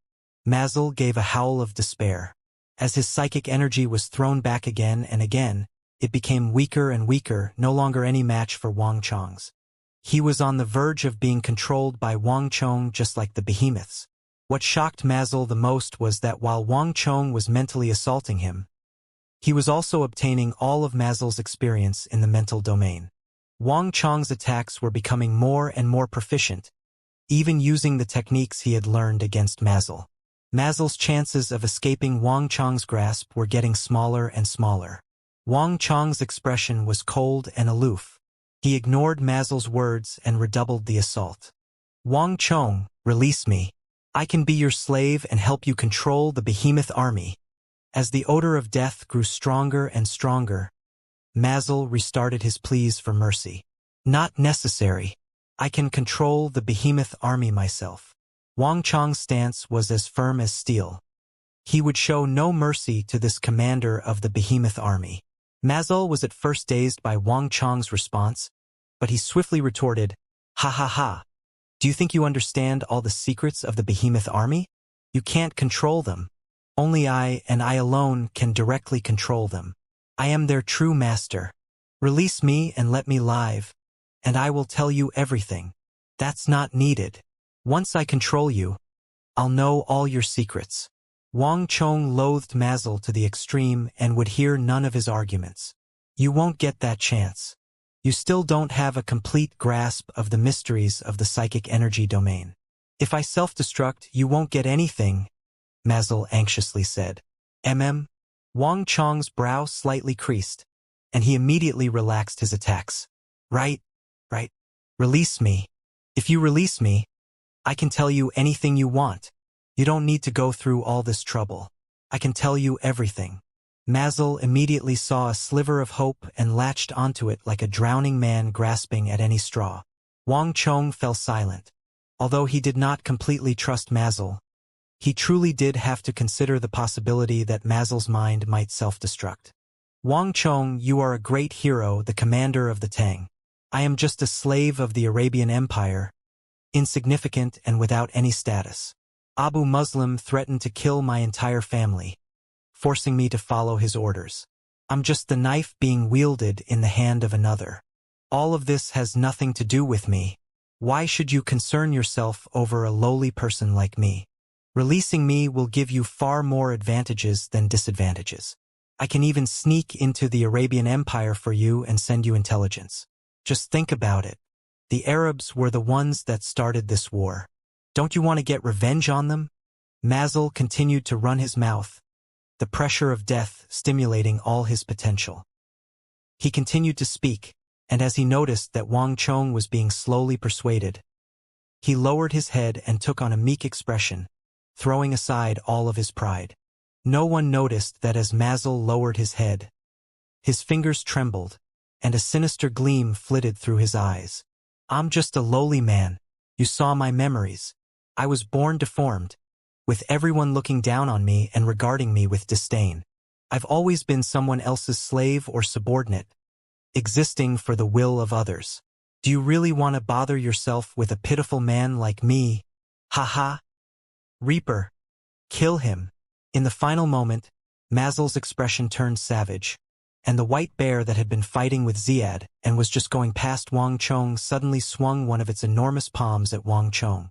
Mazel gave a howl of despair. As his psychic energy was thrown back again and again, it became weaker and weaker, no longer any match for Wang Chong's. He was on the verge of being controlled by Wang Chong just like the behemoths. What shocked Mazel the most was that while Wang Chong was mentally assaulting him, he was also obtaining all of Mazel's experience in the mental domain. Wang Chong's attacks were becoming more and more proficient, even using the techniques he had learned against Mazel. Mazel's chances of escaping Wang Chong's grasp were getting smaller and smaller. Wang Chong's expression was cold and aloof. He ignored Mazel's words and redoubled the assault. Wang Chong, release me. I can be your slave and help you control the behemoth army. As the odor of death grew stronger and stronger, Mazel restarted his pleas for mercy. Not necessary. I can control the behemoth army myself. Wang Chong's stance was as firm as steel. He would show no mercy to this commander of the behemoth army. Mazel was at first dazed by Wang Chong's response, but he swiftly retorted, "Ha ha ha. Do you think you understand all the secrets of the behemoth army? You can't control them. Only I and I alone can directly control them. I am their true master. Release me and let me live, and I will tell you everything. That's not needed. Once I control you, I'll know all your secrets." Wang Chong loathed Mazel to the extreme and would hear none of his arguments. You won't get that chance. You still don't have a complete grasp of the mysteries of the psychic energy domain. If I self-destruct, you won't get anything, Mazel anxiously said. Wang Chong's brow slightly creased, and he immediately relaxed his attacks. Right. Release me. If you release me, I can tell you anything you want. You don't need to go through all this trouble. I can tell you everything. Mazel immediately saw a sliver of hope and latched onto it like a drowning man grasping at any straw. Wang Chong fell silent. Although he did not completely trust Mazel, he truly did have to consider the possibility that Mazel's mind might self-destruct. Wang Chong, you are a great hero, the commander of the Tang. I am just a slave of the Arabian Empire, insignificant and without any status. Abu Muslim threatened to kill my entire family, forcing me to follow his orders. I'm just the knife being wielded in the hand of another. All of this has nothing to do with me. Why should you concern yourself over a lowly person like me? Releasing me will give you far more advantages than disadvantages. I can even sneak into the Arabian Empire for you and send you intelligence. Just think about it. The Arabs were the ones that started this war. Don't you want to get revenge on them? Mazel continued to run his mouth, the pressure of death stimulating all his potential. He continued to speak, and as he noticed that Wang Chong was being slowly persuaded, he lowered his head and took on a meek expression, throwing aside all of his pride. No one noticed that as Mazel lowered his head, his fingers trembled, and a sinister gleam flitted through his eyes. I'm just a lowly man. You saw my memories. I was born deformed, with everyone looking down on me and regarding me with disdain. I've always been someone else's slave or subordinate, existing for the will of others. Do you really want to bother yourself with a pitiful man like me? Ha ha. Reaper, kill him. In the final moment, Mazel's expression turned savage. and the white bear that had been fighting with Ziad and was just going past Wang Chong suddenly swung one of its enormous palms at Wang Chong.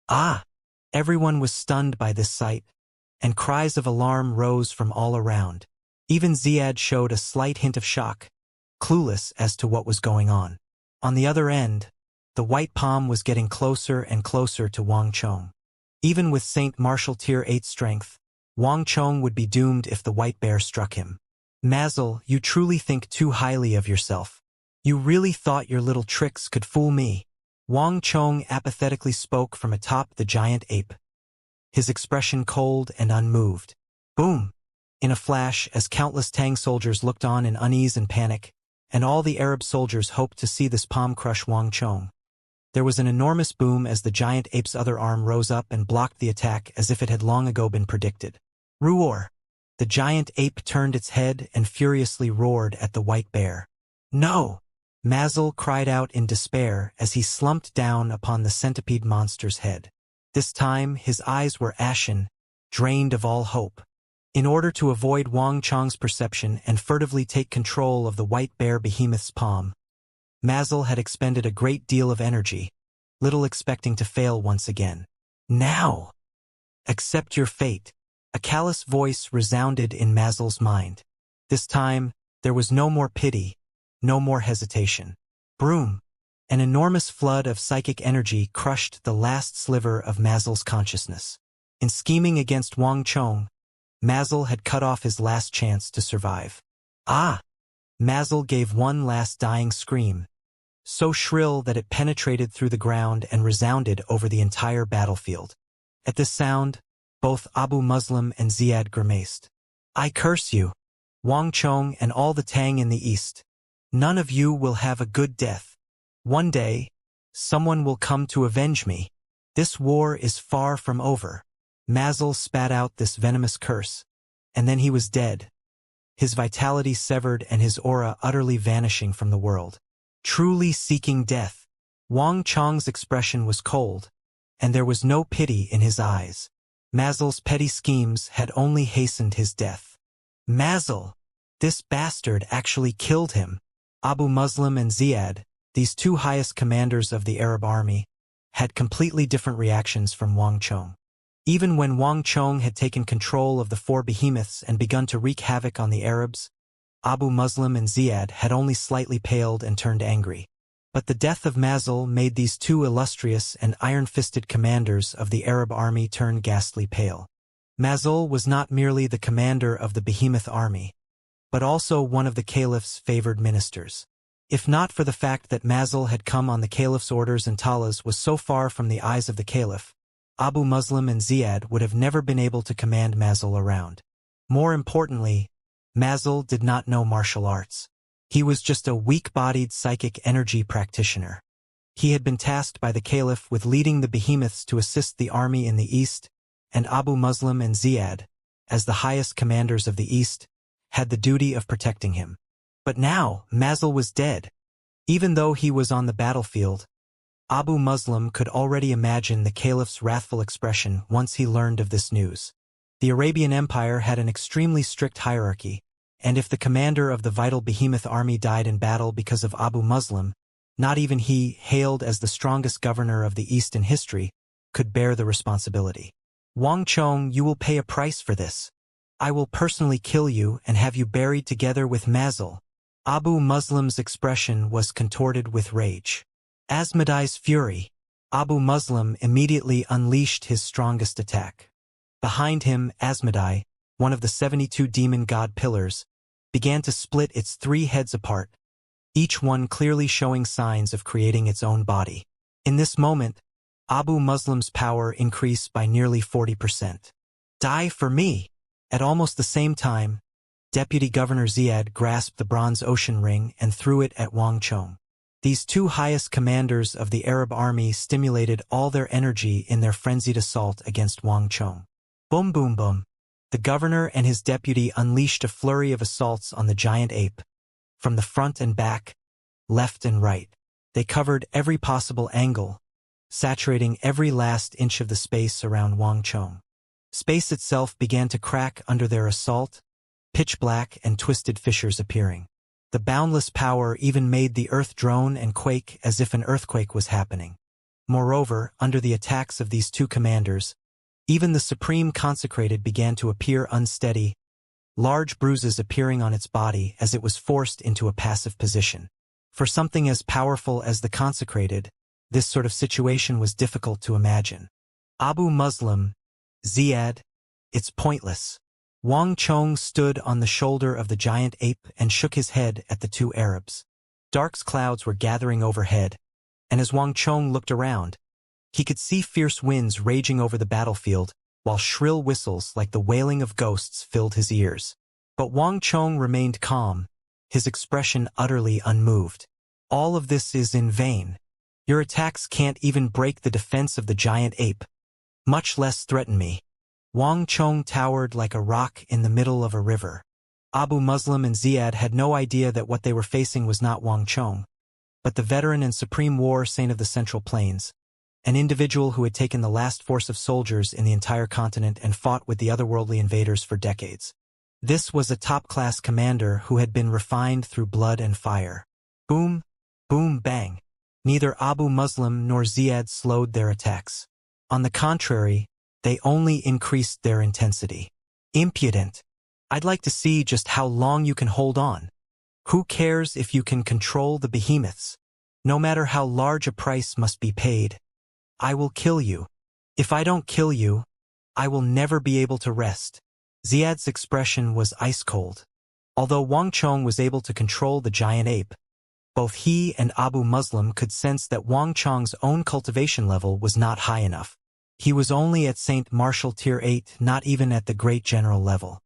Ah! Everyone was stunned by this sight, and cries of alarm rose from all around. Even Ziad showed a slight hint of shock, clueless as to what was going on. On the other end, the white palm was getting closer and closer to Wang Chong. Even with Saint Martial Tier 8 strength, Wang Chong would be doomed if the white bear struck him. Mazel, you truly think too highly of yourself. You really thought your little tricks could fool me. Wang Chong apathetically spoke from atop the giant ape, his expression cold and unmoved. Boom! In a flash, as countless Tang soldiers looked on in unease and panic, and all the Arab soldiers hoped to see this palm crush Wang Chong. There was an enormous boom as the giant ape's other arm rose up and blocked the attack as if it had long ago been predicted. Roar! The giant ape turned its head and furiously roared at the white bear. No! Mazel cried out in despair as he slumped down upon the centipede monster's head. This time his eyes were ashen, drained of all hope. In order to avoid Wang Chong's perception and furtively take control of the white bear behemoth's palm, Mazel had expended a great deal of energy, little expecting to fail once again. Now! Accept your fate. A callous voice resounded in Mazel's mind. This time, there was no more pity, no more hesitation. Broom! An enormous flood of psychic energy crushed the last sliver of Mazel's consciousness. In scheming against Wang Chong, Mazel had cut off his last chance to survive. Ah! Mazel gave one last dying scream, so shrill that it penetrated through the ground and resounded over the entire battlefield. At this sound, both Abu Muslim and Ziad grimaced. I curse you, Wang Chong and all the Tang in the east. None of you will have a good death. One day, someone will come to avenge me. This war is far from over. Mazel spat out this venomous curse, and then he was dead, his vitality severed and his aura utterly vanishing from the world. Truly seeking death. Wang Chong's expression was cold, and there was no pity in his eyes. Mazel's petty schemes had only hastened his death. Mazel! This bastard actually killed him. Abu Muslim and Ziad, these two highest commanders of the Arab army, had completely different reactions from Wang Chong. Even when Wang Chong had taken control of the four behemoths and begun to wreak havoc on the Arabs, Abu Muslim and Ziad had only slightly paled and turned angry. But the death of Mazel made these two illustrious and iron-fisted commanders of the Arab army turn ghastly pale. Mazel was not merely the commander of the behemoth army, but also one of the caliph's favored ministers. If not for the fact that Mazel had come on the caliph's orders and Talas was so far from the eyes of the caliph, Abu Muslim and Ziad would have never been able to command Mazel around. More importantly, Mazel did not know martial arts. He was just a weak-bodied psychic energy practitioner. He had been tasked by the caliph with leading the behemoths to assist the army in the east, and Abu Muslim and Ziad, as the highest commanders of the east, had the duty of protecting him. But now, Mazel was dead. Even though he was on the battlefield, Abu Muslim could already imagine the caliph's wrathful expression once he learned of this news. The Arabian Empire had an extremely strict hierarchy, and if the commander of the vital behemoth army died in battle because of Abu Muslim, not even he, hailed as the strongest governor of the East in history, could bear the responsibility. Wang Chong, you will pay a price for this. I will personally kill you and have you buried together with Mazel. Abu Muslim's expression was contorted with rage. Asmodai's fury. Abu Muslim immediately unleashed his strongest attack. Behind him, Asmodai, one of the 72 demon god pillars, began to split its 3 heads apart, each one clearly showing signs of creating its own body. In this moment, Abu Muslim's power increased by nearly 40%. Die for me! At almost the same time, Deputy Governor Ziad grasped the bronze ocean ring and threw it at Wang Chong. These two highest commanders of the Arab army stimulated all their energy in their frenzied assault against Wang Chong. Boom boom boom. The governor and his deputy unleashed a flurry of assaults on the giant ape. From the front and back, left and right. They covered every possible angle, saturating every last inch of the space around Wang Chong. Space itself began to crack under their assault, pitch black and twisted fissures appearing. The boundless power even made the earth drone and quake as if an earthquake was happening. Moreover, under the attacks of these two commanders, even the Supreme Consecrated began to appear unsteady, large bruises appearing on its body as it was forced into a passive position. For something as powerful as the Consecrated, this sort of situation was difficult to imagine. Abu Muslim, Ziad, it's pointless. Wang Chong stood on the shoulder of the giant ape and shook his head at the two Arabs. Dark clouds were gathering overhead, and as Wang Chong looked around, he could see fierce winds raging over the battlefield, while shrill whistles like the wailing of ghosts filled his ears. But Wang Chong remained calm, his expression utterly unmoved. All of this is in vain. Your attacks can't even break the defense of the giant ape, much less threaten me. Wang Chong towered like a rock in the middle of a river. Abu Muslim and Ziad had no idea that what they were facing was not Wang Chong, but the veteran and supreme war saint of the Central Plains, an individual who had taken the last force of soldiers in the entire continent and fought with the otherworldly invaders for decades. This was a top-class commander who had been refined through blood and fire. Boom, boom, bang. Neither Abu Muslim nor Ziad slowed their attacks. On the contrary, they only increased their intensity. Impudent. I'd like to see just how long you can hold on. Who cares if you can control the behemoths? No matter how large a price must be paid, I will kill you. If I don't kill you, I will never be able to rest. Ziad's expression was ice-cold. Although Wang Chong was able to control the giant ape, both he and Abu Muslim could sense that Wang Chong's own cultivation level was not high enough. He was only at Saint Martial Tier 8, not even at the Great General level.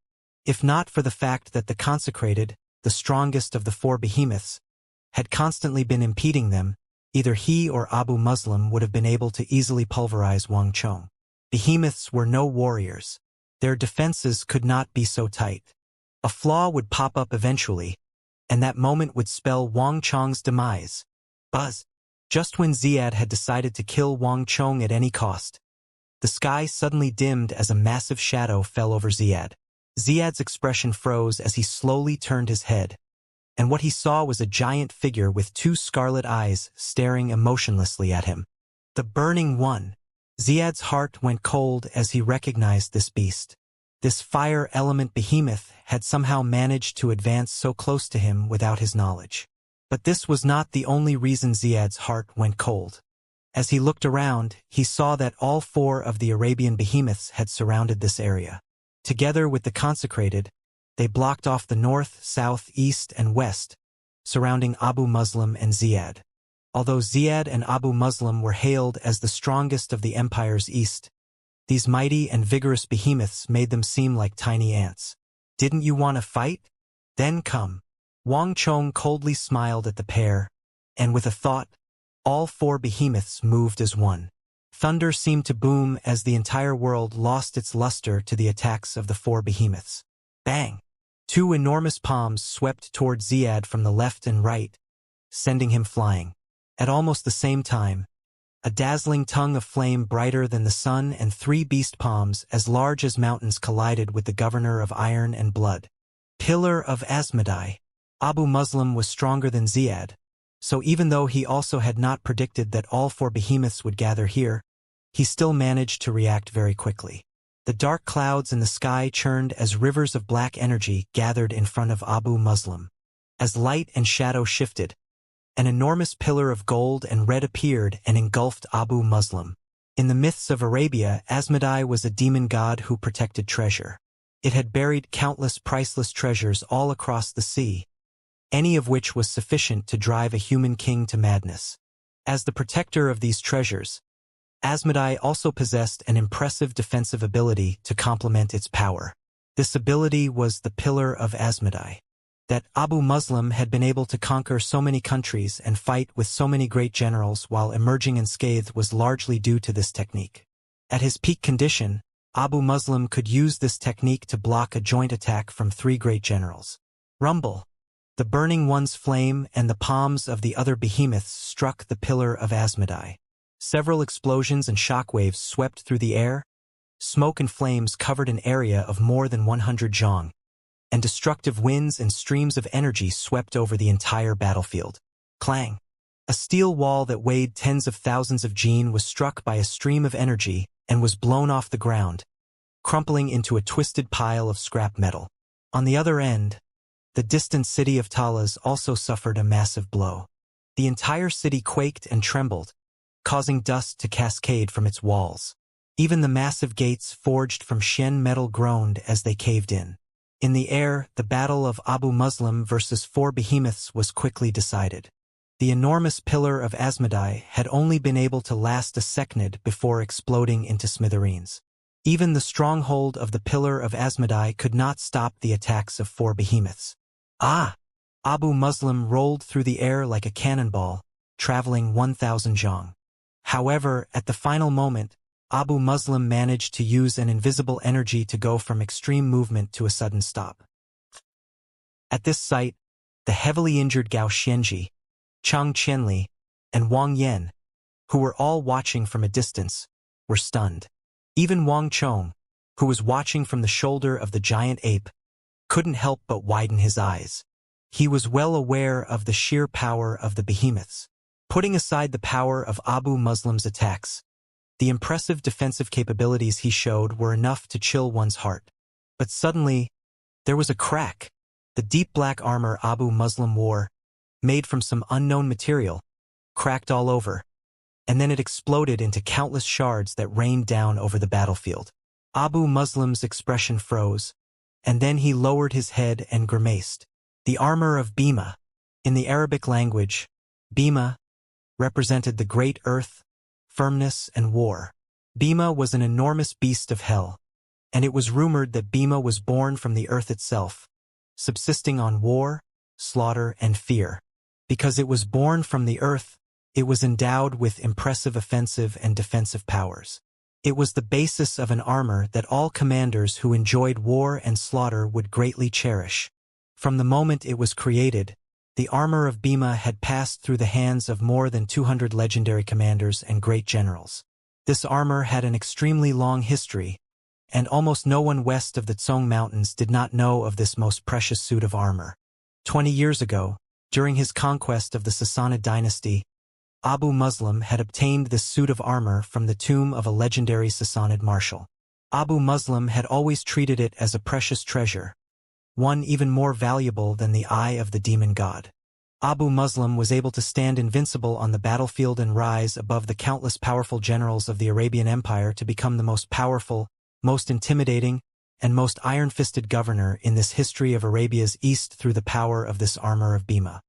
If not for the fact that the Consecrated, the strongest of the four behemoths, had constantly been impeding them, either he or Abu Muslim would have been able to easily pulverize Wang Chong. Behemoths were no warriors. Their defenses could not be so tight. A flaw would pop up eventually, and that moment would spell Wang Chong's demise. Buzz. Just when Ziad had decided to kill Wang Chong at any cost, the sky suddenly dimmed as a massive shadow fell over Ziad. Ziad's expression froze as he slowly turned his head, and what he saw was a giant figure with two scarlet eyes staring emotionlessly at him. The Burning One. Ziad's heart went cold as he recognized this beast. This fire element behemoth had somehow managed to advance so close to him without his knowledge. But this was not the only reason Ziad's heart went cold. As he looked around, he saw that all four of the Arabian behemoths had surrounded this area. Together with the Consecrated, they blocked off the north, south, east, and west, surrounding Abu Muslim and Ziad. Although Ziad and Abu Muslim were hailed as the strongest of the empire's east, these mighty and vigorous behemoths made them seem like tiny ants. Didn't you want to fight? Then come. Wang Chong coldly smiled at the pair, and with a thought, all four behemoths moved as one. Thunder seemed to boom as the entire world lost its luster to the attacks of the four behemoths. Bang! Two enormous palms swept toward Ziad from the left and right, sending him flying. At almost the same time, a dazzling tongue of flame brighter than the sun and three beast palms as large as mountains collided with the governor of iron and blood. Pillar of Asmodai. Abu Muslim was stronger than Ziad, so even though he also had not predicted that all four behemoths would gather here, he still managed to react very quickly. The dark clouds in the sky churned as rivers of black energy gathered in front of Abu Muslim. As light and shadow shifted, an enormous pillar of gold and red appeared and engulfed Abu Muslim. In the myths of Arabia, Asmodai was a demon god who protected treasure. It had buried countless priceless treasures all across the sea, any of which was sufficient to drive a human king to madness. As the protector of these treasures, Asmodai also possessed an impressive defensive ability to complement its power. This ability was the Pillar of Asmodai. That Abu Muslim had been able to conquer so many countries and fight with so many great generals while emerging unscathed was largely due to this technique. At his peak condition, Abu Muslim could use this technique to block a joint attack from three great generals. Rumble. The Burning One's flame and the palms of the other behemoths struck the Pillar of Asmodai. Several explosions and shockwaves swept through the air. Smoke and flames covered an area of more than 100 zhang. and destructive winds and streams of energy swept over the entire battlefield. Clang! A steel wall that weighed tens of thousands of jin was struck by a stream of energy and was blown off the ground, crumpling into a twisted pile of scrap metal. On the other end, the distant city of Talas also suffered a massive blow. The entire city quaked and trembled, causing dust to cascade from its walls. Even the massive gates forged from Shen metal groaned as they caved in. In the air, the battle of Abu Muslim versus 4 behemoths was quickly decided. The enormous pillar of Asmodai had only been able to last a second before exploding into smithereens. Even the stronghold of the pillar of Asmodai could not stop the attacks of 4 behemoths. Ah! Abu Muslim rolled through the air like a cannonball, traveling 1,000 zhang. However, at the final moment, Abu Muslim managed to use an invisible energy to go from extreme movement to a sudden stop. At this sight, the heavily injured Gao Xianji, Chang Qianli, and Wang Yan, who were all watching from a distance, were stunned. Even Wang Chong, who was watching from the shoulder of the giant ape, couldn't help but widen his eyes. He was well aware of the sheer power of the behemoths. Putting aside the power of Abu Muslim's attacks, the impressive defensive capabilities he showed were enough to chill one's heart. But suddenly, there was a crack. The deep black armor Abu Muslim wore, made from some unknown material, cracked all over, and then it exploded into countless shards that rained down over the battlefield. Abu Muslim's expression froze, and then he lowered his head and grimaced. The armor of Bima. In the Arabic language, Bima represented the great earth, firmness, and war. Bima was an enormous beast of hell, and it was rumored that Bima was born from the earth itself, subsisting on war, slaughter, and fear. Because it was born from the earth, it was endowed with impressive offensive and defensive powers. It was the basis of an armor that all commanders who enjoyed war and slaughter would greatly cherish. From the moment it was created, the armor of Bima had passed through the hands of more than 200 legendary commanders and great generals. This armor had an extremely long history, and almost no one west of the Tsong Mountains did not know of this most precious suit of armor. 20 years ago, during his conquest of the Sassanid dynasty, Abu Muslim had obtained this suit of armor from the tomb of a legendary Sassanid marshal. Abu Muslim had always treated it as a precious treasure, one even more valuable than the eye of the demon god. Abu Muslim was able to stand invincible on the battlefield and rise above the countless powerful generals of the Arabian Empire to become the most powerful, most intimidating, and most iron-fisted governor in this history of Arabia's East through the power of this armor of Bima.